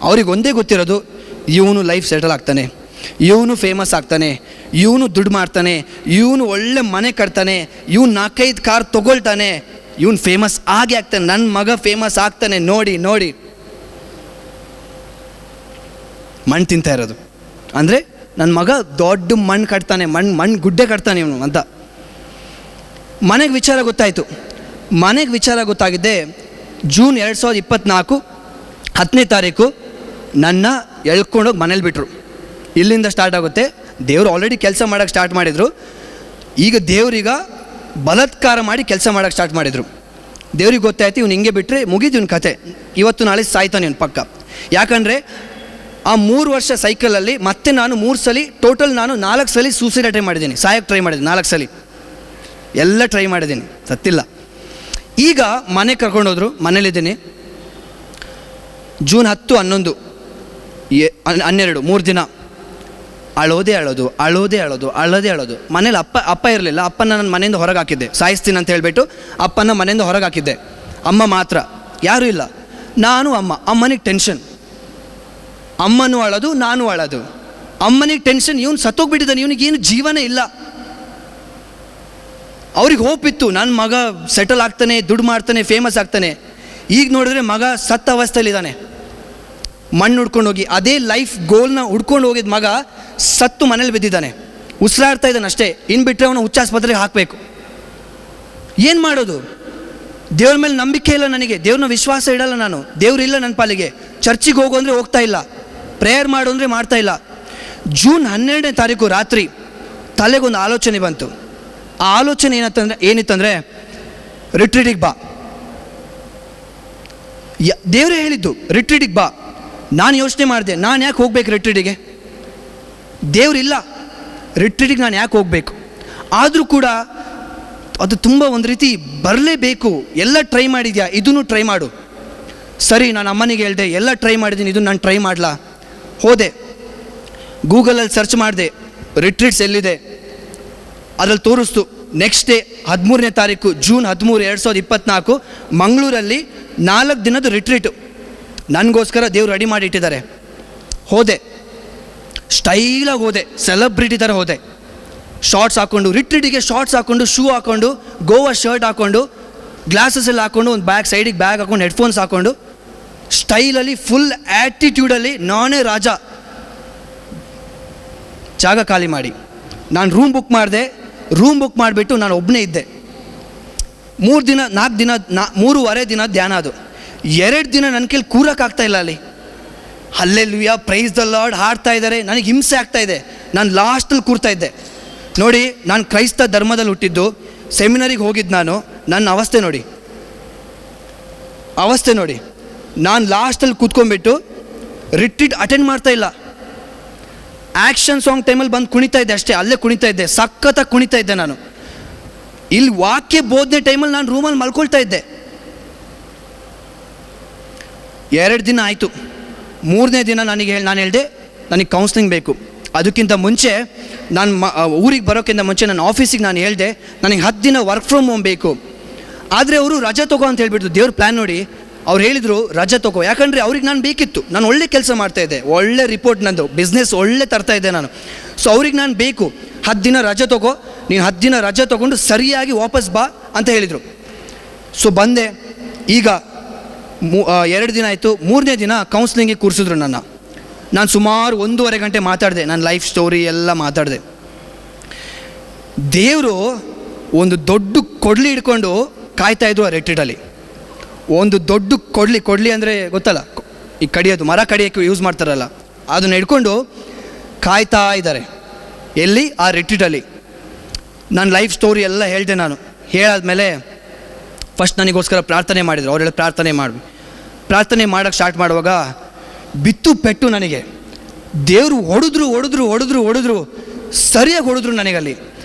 [SPEAKER 1] ಅವ್ರಿಗೆ ಒಂದೇ ಗೊತ್ತಿರೋದು, ಇವನು ಲೈಫ್ ಸೆಟಲ್ ಆಗ್ತಾನೆ, ಇವನು ಫೇಮಸ್ ಆಗ್ತಾನೆ, ಇವನು ದುಡ್ಡು ಮಾಡ್ತಾನೆ, ಇವನು ಒಳ್ಳೆ ಮನೆ ಕಟ್ತಾನೆ, ಇವನು 4-5 ಕಾರ್ ತೊಗೊಳ್ತಾನೆ, ಇವನು ಫೇಮಸ್ ಆಗೇ ಆಗ್ತಾನೆ, ನನ್ನ ಮಗ ಫೇಮಸ್ ಆಗ್ತಾನೆ, ನೋಡಿ ಮಣ್ಣು ತಿಂತಾ ಇರೋದು. ಅಂದರೆ ನನ್ನ ಮಗ ದೊಡ್ಡ ಮಣ್ಣು ಕಟ್ತಾನೆ, ಮಣ್ಣು ಗುಡ್ಡೆ ಕಟ್ತಾನೆ ಇವನು ಅಂತ. ಮನೆಗೆ ವಿಚಾರ ಗೊತ್ತಾಯಿತು. ಮನೆಗೆ ವಿಚಾರ ಗೊತ್ತಾಗಿದ್ದೆ ಜೂನ್ 2024 10ನೇ ತಾರೀಕು ನನ್ನ ಎಳ್ಕೊಂಡೋಗಿ ಮನೇಲಿ ಬಿಟ್ಟರು. ಇಲ್ಲಿಂದ ಸ್ಟಾರ್ಟ್ ಆಗುತ್ತೆ. ದೇವರು ಆಲ್ರೆಡಿ ಕೆಲಸ ಮಾಡೋಕ್ಕೆ ಸ್ಟಾರ್ಟ್ ಮಾಡಿದರು. ಈಗ ದೇವ್ರೀಗ ಬಲಾತ್ಕಾರ ಮಾಡಿ ಕೆಲಸ ಮಾಡೋಕ್ಕೆ ಸ್ಟಾರ್ಟ್ ಮಾಡಿದರು. ದೇವ್ರಿಗೆ ಗೊತ್ತಾಯ್ತು ಇವ್ನು ಹಿಂಗೆ ಬಿಟ್ಟರೆ ಮುಗಿದು ಇವನ ಕತೆ, ಇವತ್ತು ನಾಳೆ ಸಾಯ್ತಾನೆ ಇವನು ಪಕ್ಕ. ಯಾಕಂದರೆ ಆ 3 ವರ್ಷ ಸೈಕಲಲ್ಲಿ ಮತ್ತೆ ನಾನು 3 ಸಲ ಟೋಟಲ್ ನಾನು 4 ಸಲ ಸೂಸೈಡ್ ಟ್ರೈ ಮಾಡಿದ್ದೀನಿ, ಸಾಯಕ್ಕೆ ಟ್ರೈ ಮಾಡಿದ್ದೀನಿ 4 ಸಲ, ಎಲ್ಲ ಟ್ರೈ ಮಾಡಿದ್ದೀನಿ, ಸತ್ತಿಲ್ಲ. ಈಗ ಮನೆ ಕರ್ಕೊಂಡೋದ್ರು, ಮನೇಲಿದ್ದೀನಿ. ಜೂನ್ 10, 11, 12 3 ದಿನ ಅಳೋದೇ ಅಳೋದು. ಮನೇಲಿ ಅಪ್ಪ ಇರಲಿಲ್ಲ. ಅಪ್ಪನ ನನ್ನ ಮನೆಯಿಂದ ಹೊರಗೆ ಹಾಕಿದ್ದೆ, ಸಾಯಿಸ್ತೀನಿ ಅಂತ ಹೇಳಿಬಿಟ್ಟು ಅಪ್ಪನ ಮನೆಯಿಂದ ಹೊರಗೆ ಹಾಕಿದ್ದೆ. ಅಮ್ಮ ಮಾತ್ರ, ಯಾರೂ ಇಲ್ಲ, ನಾನು ಅಮ್ಮನಿಗೆ ಟೆನ್ಷನ್. ಅಮ್ಮನೂ ಅಳೋದು, ನಾನು ಅಳೋದು. ಅಮ್ಮನಿಗೆ ಟೆನ್ಷನ್, ಇವನು ಸತ್ತೋಗ್ಬಿಟ್ಟಿದ್ದಾನೆ, ಇವನಿಗೇನು ಜೀವನೇ ಇಲ್ಲ. ಅವ್ರಿಗೆ ಹೋಪ್ ಇತ್ತು ನನ್ನ ಮಗ ಸೆಟಲ್ ಆಗ್ತಾನೆ, ದುಡ್ಡು ಮಾಡ್ತಾನೆ, ಫೇಮಸ್ ಆಗ್ತಾನೆ. ಈಗ ನೋಡಿದ್ರೆ ಮಗ ಸತ್ತ ಅವಸ್ಥೆಯಲ್ಲಿದ್ದಾನೆ. ಮಣ್ಣು ಹುಡ್ಕೊಂಡು ಹೋಗಿ ಅದೇ ಲೈಫ್ ಗೋಲ್ನ ಹುಡ್ಕೊಂಡು ಹೋಗಿದ್ದ ಮಗ ಸತ್ತು ಮನೇಲಿ ಬಿದ್ದಿದ್ದಾನೆ, ಉಸಿರಾಡ್ತಾ ಇದ್ದಾನೆ ಅಷ್ಟೇ. ಇನ್ನು ಬಿಟ್ಟರೆ ಅವನು ಹುಚ್ಚಾಸ್ಪತ್ರೆಗೆ ಹಾಕಬೇಕು. ಏನು ಮಾಡೋದು? ದೇವ್ರ ಮೇಲೆ ನಂಬಿಕೆ ಇಲ್ಲ ನನಗೆ, ದೇವ್ರನ್ನ ವಿಶ್ವಾಸ ಇಡಲ್ಲ ನಾನು. ದೇವ್ರು ಇಲ್ಲ ನನ್ನ ಪಾಲಿಗೆ. ಚರ್ಚಿಗೆ ಹೋಗು ಅಂದರೆ ಹೋಗ್ತಾ ಇಲ್ಲ, ಪ್ರೇಯರ್ ಮಾಡು ಅಂದರೆ ಮಾಡ್ತಾ ಇಲ್ಲ. ಜೂನ್ 12ನೇ ತಾರೀಕು ರಾತ್ರಿ ತಲೆಗೊಂದು ಆಲೋಚನೆ ಬಂತು. ಆ ಆಲೋಚನೆ ಏನಿತ್ತಂದರೆ ರಿಟ್ರೀಟಿಗೆ ಬಾ. ದೇವರೇ ಹೇಳಿದ್ದು ರಿಟ್ರೀಟಿಗೆ ಬಾ. ನಾನು ಯೋಚನೆ ಮಾಡಿದೆ, ನಾನು ಯಾಕೆ ಹೋಗ್ಬೇಕು ರಿಟ್ರೀಟಿಗೆ? ದೇವರಿಲ್ಲ, ರಿಟ್ರೀಟಿಗೆ ನಾನು ಯಾಕೆ ಹೋಗಬೇಕು? ಆದರೂ ಕೂಡ ಅದು ತುಂಬ ಒಂದು ರೀತಿ ಬರಲೇಬೇಕು. ಎಲ್ಲ ಟ್ರೈ ಮಾಡಿದ್ಯಾ, ಇದನ್ನು ಟ್ರೈ ಮಾಡು. ಸರಿ, ನಾನು ಅಮ್ಮನಿಗೆ ಹೇಳಿದೆ, ಎಲ್ಲ ಟ್ರೈ ಮಾಡಿದ್ದೀನಿ, ಇದನ್ನು ನಾನು ಟ್ರೈ ಮಾಡಲಾ? ಹೋದೆ, ಗೂಗಲಲ್ಲಿ ಸರ್ಚ್ ಮಾಡಿದೆ ರಿಟ್ರೀಟ್ಸ್ ಎಲ್ಲಿದೆ, ಅದರಲ್ಲಿ ತೋರಿಸ್ತು. ನೆಕ್ಸ್ಟ್ ಡೇ 13ನೇ ತಾರೀಕು ಜೂನ್ 13, 2024 ಮಂಗಳೂರಲ್ಲಿ 4 ದಿನದ ರಿಟ್ರೀಟು ನನಗೋಸ್ಕರ ದೇವ್ರು ರೆಡಿ ಮಾಡಿ ಇಟ್ಟಿದ್ದಾರೆ. ಹೋದೆ, ಸ್ಟೈಲಾಗಿ ಹೋದೆ, ಸೆಲೆಬ್ರಿಟಿ ಥರ ಹೋದೆ. ಶಾರ್ಟ್ಸ್ ಹಾಕ್ಕೊಂಡು, ರಿಟ್ರೀಟಿಗೆ ಶಾರ್ಟ್ಸ್ ಹಾಕ್ಕೊಂಡು, ಶೂ ಹಾಕ್ಕೊಂಡು, ಗೋವಾ ಶರ್ಟ್ ಹಾಕ್ಕೊಂಡು, ಗ್ಲಾಸಸ್ಸಲ್ಲಿ ಹಾಕ್ಕೊಂಡು, ಒಂದು ಸೈಡಿಗೆ ಬ್ಯಾಗ್ ಹಾಕ್ಕೊಂಡು, ಹೆಡ್ಫೋನ್ಸ್ ಹಾಕ್ಕೊಂಡು, ಸ್ಟೈಲಲ್ಲಿ ಫುಲ್ ಆ್ಯಟಿಟ್ಯೂಡಲ್ಲಿ ನಾನೇ ರಾಜ. ಜಾಗ ಖಾಲಿ ಮಾಡಿ ನಾನು ರೂಮ್ ಬುಕ್ ಮಾಡಿದೆ. ರೂಮ್ ಬುಕ್ ಮಾಡಿಬಿಟ್ಟು ನಾನು ಒಬ್ಬನೇ ಇದ್ದೆ. 3-4 ದಿನ ಧ್ಯಾನ. ಅದು 2 ದಿನ ನನ್ನ ಕೈಲಿ ಕೂರಕ್ಕಾಗ್ತಾ ಇಲ್ಲ. ಅಲ್ಲಿ ಹಲ್ಲೆಲೂಯಾ, ಪ್ರೈಸ್ ದ ಲಾರ್ಡ್ ಹಾಡ್ತಾ ಇದ್ದಾರೆ, ನನಗೆ ಹಿಂಸೆ ಆಗ್ತಾ ಇದೆ. ನಾನು ಲಾಸ್ಟಲ್ಲಿ ಕೂರ್ತಾ ಇದ್ದೆ. ನೋಡಿ, ನಾನು ಕ್ರೈಸ್ತ ಧರ್ಮದಲ್ಲಿ ಹುಟ್ಟಿದ್ದು, ಸೆಮಿನರಿಗೆ ಹೋಗಿದ್ದು ನಾನು. ನನ್ನ ಅವಸ್ಥೆ ನೋಡಿ, ಅವಸ್ಥೆ ನೋಡಿ. ನಾನು ಲಾಸ್ಟಲ್ಲಿ ಕೂತ್ಕೊಂಡ್ಬಿಟ್ಟು ರಿಟ್ರೀಟ್ ಅಟೆಂಡ್ ಮಾಡ್ತಾ ಇಲ್ಲ. ಆ್ಯಕ್ಷನ್ ಸಾಂಗ್ ಟೈಮಲ್ಲಿ ಬಂದು ಕುಣಿತಾ ಇದ್ದೆ ಅಷ್ಟೇ, ಅಲ್ಲೇ ಕುಣಿತಾ ಇದ್ದೆ, ಸಖತ್ತಾಗಿ ಕುಣಿತಾ ಇದ್ದೆ ನಾನು. ಇಲ್ಲಿ ವಾಕ್ಯ ಬೋಧನೆ ಟೈಮಲ್ಲಿ ನಾನು ರೂಮಲ್ಲಿ ಮಲ್ಕೊಳ್ತಾ ಇದ್ದೆ. 2 ದಿನ ಆಯಿತು. 3ನೇ ದಿನ ನಾನು ಹೇಳಿದೆ ನನಗೆ ಕೌನ್ಸ್ಲಿಂಗ್ ಬೇಕು. ಅದಕ್ಕಿಂತ ಮುಂಚೆ ನಾನು ಊರಿಗೆ ಬರೋಕ್ಕಿಂತ ಮುಂಚೆ ನನ್ನ ಆಫೀಸಿಗೆ ನಾನು ಹೇಳಿದೆ ನನಗೆ 10 ದಿನ ವರ್ಕ್ ಫ್ರಮ್ ಹೋಮ್ ಬೇಕು. ಆದರೆ ಅವರು ರಜೆ ತಗೋ ಅಂತ ಹೇಳಿಬಿಟ್ಟು, ದೇವ್ರ ಪ್ಲ್ಯಾನ್ ನೋಡಿ ಅವ್ರು ಹೇಳಿದರು ರಜೆ ತಗೋ. ಯಾಕಂದರೆ ಅವ್ರಿಗೆ ನಾನು ಬೇಕಿತ್ತು, ನಾನು ಒಳ್ಳೆ ಕೆಲಸ ಮಾಡ್ತಾಯಿದ್ದೆ, ಒಳ್ಳೆ ರಿಪೋರ್ಟ್ ನಂದು, ಬಿಸ್ನೆಸ್ ಒಳ್ಳೆ ತರ್ತಾಯಿದ್ದೆ ನಾನು. ಸೊ ಅವ್ರಿಗೆ ನಾನು ಬೇಕು, 10 ದಿನ ರಜೆ ತಗೋ, ನೀನು 10 ದಿನ ರಜೆ ತೊಗೊಂಡು ಸರಿಯಾಗಿ ವಾಪಸ್ ಬಾ ಅಂತ ಹೇಳಿದರು. ಸೊ ಬಂದೆ. ಈಗ 2 ದಿನ ಆಯಿತು. 3ನೇ ದಿನ ಕೌನ್ಸ್ಲಿಂಗಿಗೆ ಕೂರಿಸಿದ್ರು ನನ್ನ. ನಾನು ಸುಮಾರು 1.5 ಗಂಟೆ ಮಾತಾಡಿದೆ, ನನ್ನ ಲೈಫ್ ಸ್ಟೋರಿ ಎಲ್ಲ ಮಾತಾಡಿದೆ. ದೇವರು ಒಂದು ದೊಡ್ಡ ಕೊಡ್ಲಿ ಹಿಡ್ಕೊಂಡು ಕಾಯ್ತಾಯಿದ್ರು ಆ ರೆಟ್ರೀಟಲ್ಲಿ. ಒಂದು ದೊಡ್ಡ ಕೊಡ್ಲಿ ಅಂದರೆ ಗೊತ್ತಲ್ಲ, ಈ ಕಡಿಯೋದು, ಮರ ಕಡಿಯೋಕ್ಕೆ ಯೂಸ್ ಮಾಡ್ತಾರಲ್ಲ, ಅದನ್ನು ಹಿಡ್ಕೊಂಡು ಕಾಯ್ತಾ ಇದ್ದಾರೆ. ಎಲ್ಲಿ? ಆ ರೆಟ್ರೀಟಲ್ಲಿ. ನನ್ನ ಲೈಫ್ ಸ್ಟೋರಿ ಎಲ್ಲ ಹೇಳಿದೆ ನಾನು. ಹೇಳಾದ್ಮೇಲೆ ಫಸ್ಟ್ ನನಗೋಸ್ಕರ ಪ್ರಾರ್ಥನೆ ಮಾಡಿದರು. ಅವ್ರು ಹೇಳಿ ಪ್ರಾರ್ಥನೆ ಮಾಡೋಕ್ಕೆ ಸ್ಟಾರ್ಟ್ ಮಾಡುವಾಗ ಬಿತ್ತು ಪೆಟ್ಟು ನನಗೆ. ದೇವರು ಹೊಡೆದ್ರು ಸರಿಯಾಗಿ ಹೊಡೆದ್ರು ನನಗಲ್ಲಿ.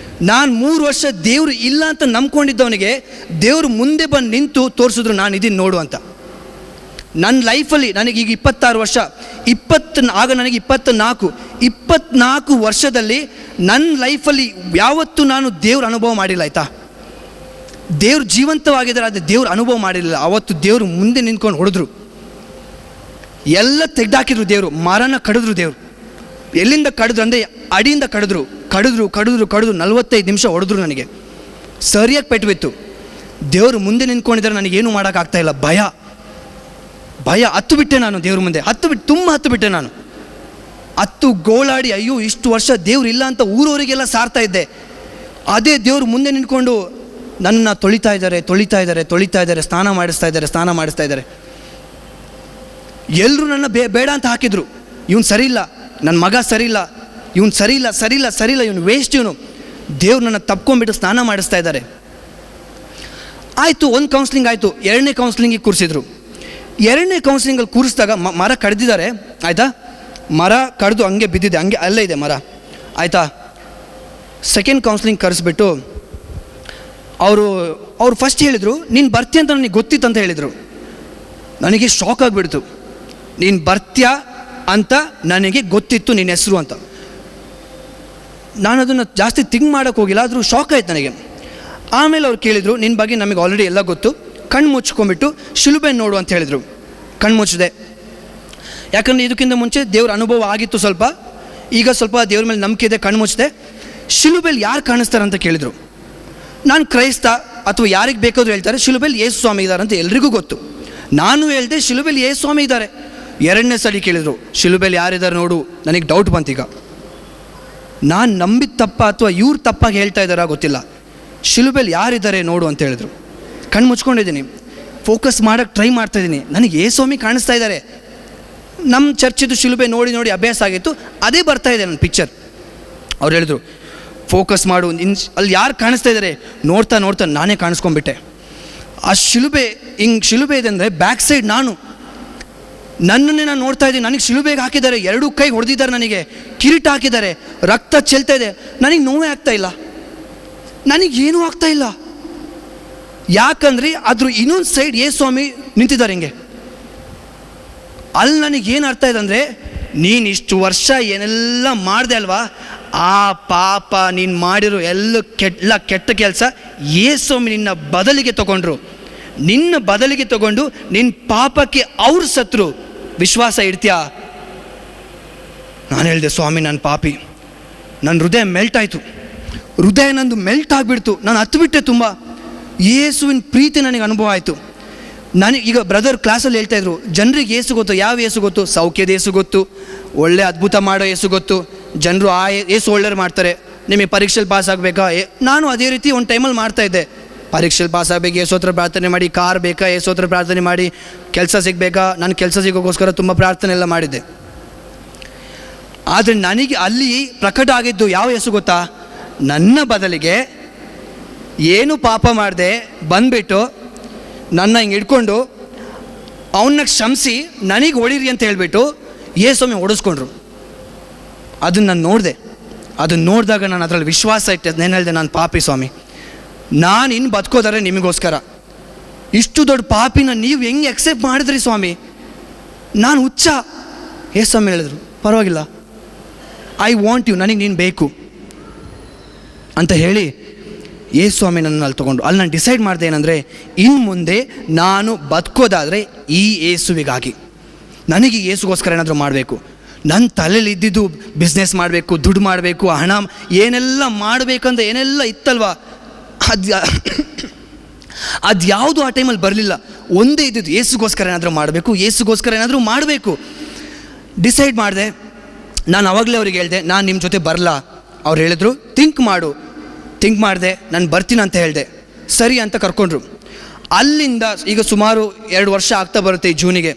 [SPEAKER 1] ನಾನು 3 ವರ್ಷ ದೇವರು ಇಲ್ಲ ಅಂತ ನಂಬ್ಕೊಂಡಿದ್ದವನಿಗೆ ದೇವರು ಮುಂದೆ ಬಂದು ನಿಂತು ತೋರಿಸಿದ್ರು, ನಾನು ಇದನ್ನು ನೋಡು ಅಂತ. ನನ್ನ ಲೈಫಲ್ಲಿ ನನಗೀಗ 26 ವರ್ಷ, ಆಗ ನನಗೆ 24 ವರ್ಷದಲ್ಲಿ ನನ್ನ ಲೈಫಲ್ಲಿ ಯಾವತ್ತೂ ನಾನು ದೇವ್ರ ಅನುಭವ ಮಾಡಿಲ್ಲ. ಆಯಿತಾ, ದೇವ್ರು ಜೀವಂತವಾಗಿದ್ದಾರೆ, ಆದರೆ ದೇವ್ರ ಅನುಭವ ಮಾಡಿರಲಿಲ್ಲ. ಅವತ್ತು ದೇವರು ಮುಂದೆ ನಿಂತ್ಕೊಂಡು ಹೊಡೆದ್ರು, ಎಲ್ಲ ತೆಗೆದಾಕಿದ್ರು. ದೇವರು ಮರನ ಕಡಿದ್ರು. ದೇವರು ಎಲ್ಲಿಂದ ಕಡಿದ್ರು ಅಂದರೆ ಅಡಿಯಿಂದ ಕಡಿದ್ರು 45 ನಿಮಿಷ ಹೊಡೆದ್ರು. ನನಗೆ ಸರಿಯಾಗಿ ಪೆಟ್ಟು ಬಿತ್ತು. ದೇವರು ಮುಂದೆ ನಿಂತ್ಕೊಂಡಿದ್ದಾರೆ, ನನಗೇನು ಮಾಡೋಕ್ಕಾಗ್ತಾಯಿಲ್ಲ. ಭಯ ಹತ್ತು ಬಿಟ್ಟೆ ನಾನು. ದೇವ್ರ ಮುಂದೆ ತುಂಬ ಹತ್ತು ಬಿಟ್ಟೆ ನಾನು. ಗೋಳಾಡಿ ಅಯ್ಯೋ ಇಷ್ಟು ವರ್ಷ ದೇವ್ರು ಇಲ್ಲ ಅಂತ ಊರವರಿಗೆಲ್ಲ ಸಾರ್ತಾ ಇದ್ದೆ. ಅದೇ ದೇವ್ರು ಮುಂದೆ ನಿಂತ್ಕೊಂಡು ನನ್ನ ತೊಳಿತಾ ಇದ್ದಾರೆ, ಸ್ನಾನ ಮಾಡಿಸ್ತಾ ಇದ್ದಾರೆ. ಎಲ್ಲರೂ ನನ್ನ ಬೇಡ ಅಂತ ಹಾಕಿದ್ರು. ಇವನು ಸರಿ ಇಲ್ಲ, ನನ್ನ ಮಗ ಸರಿ ಇಲ್ಲ, ಇವನು ಸರಿಯಿಲ್ಲ, ಇವನು ವೇಸ್ಟ್, ಇವನು. ದೇವ್ರು ನನ್ನ ತಪ್ಕೊಂಡ್ಬಿಟ್ಟು ಸ್ನಾನ ಮಾಡಿಸ್ತಾ ಇದ್ದಾರೆ. ಆಯಿತು, ಒಂದು ಕೌನ್ಸ್ಲಿಂಗ್ ಆಯಿತು. 2ನೇ ಕೌನ್ಸ್ಲಿಂಗಿಗೆ ಕೂರಿಸಿದ್ರು. 2ನೇ ಕೌನ್ಸ್ಲಿಂಗಲ್ಲಿ ಕೂರಿಸಿದಾಗ ಮರ ಕಡ್ದಿದ್ದಾರೆ. ಆಯಿತಾ, ಮರ ಕಡ್ದು ಹಂಗೆ ಬಿದ್ದಿದೆ, ಹಂಗೆ ಅಲ್ಲೇ ಇದೆ ಮರ. ಆಯಿತಾ, ಸೆಕೆಂಡ್ ಕೌನ್ಸ್ಲಿಂಗ್ ಕರೆಸ್ಬಿಟ್ಟು ಅವರು ಫಸ್ಟ್ ಹೇಳಿದರು ನೀನು ಬರ್ತೀಯ ಅಂತ ನನಗೆ ಗೊತ್ತಿತ್ತು ಅಂತ ಹೇಳಿದರು. ನನಗೆ ಶಾಕ್ ಆಗಿಬಿಡ್ತು. ನೀನು ಬರ್ತೀಯ ಅಂತ ನನಗೆ ಗೊತ್ತಿತ್ತು, ನಿನ್ನ ಹೆಸರು ಅಂತ. ನಾನು ಅದನ್ನು ಜಾಸ್ತಿ ಥಿಂಕ್ ಮಾಡೋಕ್ಕೆ ಹೋಗಿಲ್ಲ, ಆದರೂ ಶಾಕ್ ಆಯ್ತು ನನಗೆ. ಆಮೇಲೆ ಅವ್ರು ಕೇಳಿದರು ನಿನ್ನ ಬಗ್ಗೆ ನಮಗೆ ಆಲ್ರೆಡಿ ಎಲ್ಲ ಗೊತ್ತು, ಕಣ್ಣು ಮುಚ್ಕೊಂಡ್ಬಿಟ್ಟು ಶಿಲುಬೆ ನೋಡು ಅಂತ ಹೇಳಿದರು. ಕಣ್ಣು ಮುಚ್ಚಿದೆ. ಯಾಕಂದರೆ ಇದಕ್ಕಿಂತ ಮುಂಚೆ ದೇವ್ರ ಅನುಭವ ಆಗಿತ್ತು ಸ್ವಲ್ಪ, ಈಗ ಸ್ವಲ್ಪ ದೇವ್ರ ಮೇಲೆ ನಂಬಿಕೆ ಇದೆ. ಕಣ್ಣು ಮುಚ್ಚಿದೆ. ಶಿಲುಬೆಯಲ್ಲಿ ಯಾರು ಕಾಣಿಸ್ತಾರೆ ಅಂತ ಕೇಳಿದರು. ನಾನು ಕ್ರೈಸ್ತ ಅಥವಾ ಯಾರಿಗೆ ಬೇಕಾದರೂ ಹೇಳ್ತಾರೆ ಶಿಲುಬೆಯಲ್ಲಿ ಯೇಸು ಸ್ವಾಮಿ ಇದ್ದಾರೆ ಅಂತ ಎಲ್ರಿಗೂ ಗೊತ್ತು. ನಾನು ಹೇಳಿದೆ ಶಿಲುಬೆಯಲ್ಲಿ ಯೇಸು ಸ್ವಾಮಿ ಇದ್ದಾರೆ. 2ನೇ ಸಲ ಕೇಳಿದರು ಶಿಲುಬೆಯಲ್ಲಿ ಯಾರಿದ್ದಾರೆ ನೋಡು. ನನಗೆ ಡೌಟ್ ಬಂತೀಗ, ನಾನು ನಂಬಿದ ತಪ್ಪ ಅಥವಾ ಇವ್ರು ತಪ್ಪಾಗಿ ಹೇಳ್ತಾ ಇದ್ದಾರಾ ಗೊತ್ತಿಲ್ಲ. ಶಿಲುಬೆಯಲ್ಲಿ ಯಾರಿದ್ದಾರೆ ನೋಡು ಅಂತ ಹೇಳಿದ್ರು. ಕಣ್ಣು ಮುಚ್ಕೊಂಡಿದ್ದೀನಿ, ಫೋಕಸ್ ಮಾಡೋಕ್ಕೆ ಟ್ರೈ ಮಾಡ್ತಾಯಿದ್ದೀನಿ. ನನಗೆ ಯೇಸು ಸ್ವಾಮಿ ಕಾಣಿಸ್ತಾ ಇದ್ದಾರೆ. ನಮ್ಮ ಚರ್ಚಿದು ಶಿಲುಬೆ ನೋಡಿ ಅಭ್ಯಾಸ ಆಗಿತ್ತು, ಅದೇ ಬರ್ತಾಯಿದೆ ನನ್ನ ಪಿಕ್ಚರ್. ಅವ್ರು ಹೇಳಿದ್ರು ಫೋಕಸ್ ಮಾಡು, ಅಲ್ಲಿ ಯಾರು ಕಾಣಿಸ್ತಾ ಇದ್ದಾರೆ. ನೋಡ್ತಾ ನಾನೇ ಕಾಣಿಸ್ಕೊಂಡ್ಬಿಟ್ಟೆ. ಆ ಶಿಲುಬೆ ಇದೆ ಅಂದರೆ ಬ್ಯಾಕ್ ಸೈಡ್ ನನ್ನನ್ನೇ ನಾನು ನೋಡ್ತಾ ಇದ್ದೀನಿ. ನನಗೆ ಶಿಲುಬೆಗೆ ಹಾಕಿದ್ದಾರೆ, 2 ಕೈ ಹೊಡೆದಿದ್ದಾರೆ, ನನಗೆ ಕಿರೀಟ ಹಾಕಿದ್ದಾರೆ, ರಕ್ತ ಚೆಲ್ತಾ ಇದೆ. ನನಗೆ ನೋವೇ ಆಗ್ತಾಯಿಲ್ಲ, ನನಗೇನೂ ಆಗ್ತಾಯಿಲ್ಲ. ಯಾಕಂದರೆ ಅದ್ರ ಇನ್ನೊಂದು ಸೈಡ್ ಯೇಸು ಸ್ವಾಮಿ ನಿಂತಿದ್ದಾರೆ ಹಿಂಗೆ. ಅಲ್ಲಿ ನನಗೇನು ಅರ್ಥ ಇದೆ ಅಂದರೆ, ನೀನು ಇಷ್ಟು ವರ್ಷ ಏನೆಲ್ಲ ಮಾಡಿದೆ ಅಲ್ವಾ, ಆ ಪಾಪ ನೀನು ಮಾಡಿರೋ ಎಲ್ಲ ಕೆಟ್ಟ ಕೆಲಸ ಯೇಸು ಸ್ವಾಮಿ ನಿನ್ನ ಬದಲಿಗೆ ತಗೊಂಡು ನಿನ್ನ ಪಾಪಕ್ಕೆ ಅವ್ರು ಸತ್ರು. ವಿಶ್ವಾಸ ಇಡ್ತೀಯಾ? ನಾನು ಹೇಳಿದೆ ಸ್ವಾಮಿ ನಾನು ಪಾಪಿ. ನನ್ನ ಹೃದಯ ಮೆಲ್ಟ್ ಆಯಿತು. ಹೃದಯ ನಂದು ಮೆಲ್ಟ್ ಆಗಿಬಿಡ್ತು. ನಾನು ಹತ್ತುಬಿಟ್ಟೆ ತುಂಬ. ಯೇಸುವಿನ ಪ್ರೀತಿ ನನಗೆ ಅನುಭವ ಆಯಿತು. ಈಗ ಬ್ರದರ್ ಕ್ಲಾಸಲ್ಲಿ ಹೇಳ್ತಾಯಿದ್ರು, ಜನರಿಗೆ ಯೇಸು ಗೊತ್ತು. ಯಾವ ಯೇಸು ಗೊತ್ತು? ಸೌಖ್ಯದ ಯೇಸು ಗೊತ್ತು, ಒಳ್ಳೆ ಅದ್ಭುತ ಮಾಡೋ ಯೇಸು ಗೊತ್ತು. ಜನರು ಆ ಯೇಸು ಒಳ್ಳೆಯರು ಮಾಡ್ತಾರೆ. ನಿಮಗೆ ಪರೀಕ್ಷೆಯಲ್ಲಿ ಪಾಸ್ ಆಗಬೇಕಾ? ನಾನು ಅದೇ ರೀತಿ ಒಂದು ಟೈಮಲ್ಲಿ ಮಾಡ್ತಾಯಿದ್ದೆ. ಪರೀಕ್ಷೆಯಲ್ಲಿ ಪಾಸ್ ಆಗಬೇಕು, ಯೇಸು ಹತ್ರ ಪ್ರಾರ್ಥನೆ ಮಾಡಿ. ಕಾರ್ ಬೇಕಾ? ಯೇಸು ಹತ್ರ ಪ್ರಾರ್ಥನೆ ಮಾಡಿ. ಕೆಲಸ ಸಿಗಬೇಕಾ? ನಾನು ಕೆಲಸ ಸಿಗೋಕ್ಕೋಸ್ಕರ ತುಂಬ ಪ್ರಾರ್ಥನೆ ಎಲ್ಲ ಮಾಡಿದ್ದೆ. ಆದರೆ ನನಗೆ ಅಲ್ಲಿ ಪ್ರಕಟ ಆಗಿದ್ದು ಯಾವ ಯೇಸು ಗೊತ್ತಾ? ನನ್ನ ಬದಲಿಗೆ ಏನು ಪಾಪ ಮಾಡಿದೆ ಬಂದುಬಿಟ್ಟು ನನ್ನ ಹಿಂಗೆ ಹಿಡ್ಕೊಂಡು ಅವನ್ನ ಕ್ಷಮಿಸಿ ನನಗೆ ಹೊಡೀರಿ ಅಂತ ಹೇಳ್ಬಿಟ್ಟು ಯೇಸುಸ್ವಾಮಿ ಹೊಡೆಸ್ಕೊಂಡ್ರು. ಅದನ್ನು ನಾನು ನೋಡಿದೆ. ಅದನ್ನು ನೋಡಿದಾಗ ನಾನು ಅದರಲ್ಲಿ ವಿಶ್ವಾಸ ಇಟ್ಟೆ. ನಾನು ಹೇಳಿದೆ, ನಾನು ಪಾಪಿ ಸ್ವಾಮಿ, ನಾನು ಇನ್ನು ಬದುಕೋದಾರೆ ನಿಮಗೋಸ್ಕರ. ಇಷ್ಟು ದೊಡ್ಡ ಪಾಪಿನ ನೀವು ಹೆಂಗೆ ಅಕ್ಸೆಪ್ಟ್ ಮಾಡಿದ್ರಿ ಸ್ವಾಮಿ, ನಾನು ಹುಚ್ಚ. ಯೇಸುಸ್ವಾಮಿ ಹೇಳಿದ್ರು, ಪರವಾಗಿಲ್ಲ, ಐ ವಾಂಟ್ ಯು, ನನಗೆ ನೀನು ಬೇಕು ಅಂತ ಹೇಳಿ ಯೇಸುಸ್ವಾಮಿ ನನ್ನನ್ನು ಅಲ್ಲಿ ತೊಗೊಂಡು ಅಲ್ಲಿ ನಾನು ಡಿಸೈಡ್ ಮಾಡಿದೆ ಏನಂದರೆ, ಇನ್ನು ಮುಂದೆ ನಾನು ಬದುಕೋದಾದರೆ ಈ ಯೇಸುವಿಗಾಗಿ, ನನಗೆ ಯೇಸುಗೋಸ್ಕರ ಏನಾದರೂ ಮಾಡಬೇಕು. ನನ್ನ ತಲೆಯಲ್ಲಿ ಇದ್ದಿದ್ದು ಬಿಸ್ನೆಸ್ ಮಾಡಬೇಕು, ದುಡ್ಡು ಮಾಡಬೇಕು, ಹಣ ಏನೆಲ್ಲ ಮಾಡಬೇಕಂತ ಏನೆಲ್ಲ ಇತ್ತಲ್ವ, ಅದು ಯಾವುದು ಆ ಟೈಮಲ್ಲಿ ಬರಲಿಲ್ಲ. ಒಂದೇ ಇದ್ದಿದ್ದು, ಯೇಸುಗೋಸ್ಕರ ಏನಾದರೂ ಮಾಡಬೇಕು, ಯೇಸುಗೋಸ್ಕರ ಏನಾದರೂ ಮಾಡಬೇಕು. ಡಿಸೈಡ್ ಮಾಡಿದೆ. ನಾನು ಅವಾಗಲೇ ಅವ್ರಿಗೆ ಹೇಳಿದೆ, ನಾನು ನಿಮ್ಮ ಜೊತೆ ಬರಲ್ಲ. ಅವ್ರು ಹೇಳಿದ್ರು, ಥಿಂಕ್ ಮಾಡಿದೆ, ನಾನು ಬರ್ತೀನಿ ಅಂತ ಹೇಳಿದೆ. ಸರಿ ಅಂತ ಕರ್ಕೊಂಡ್ರು. ಅಲ್ಲಿಂದ ಈಗ ಸುಮಾರು 2 ವರ್ಷ ಆಗ್ತಾ ಬರುತ್ತೆ ಈ ಜೂನಿಗೆ.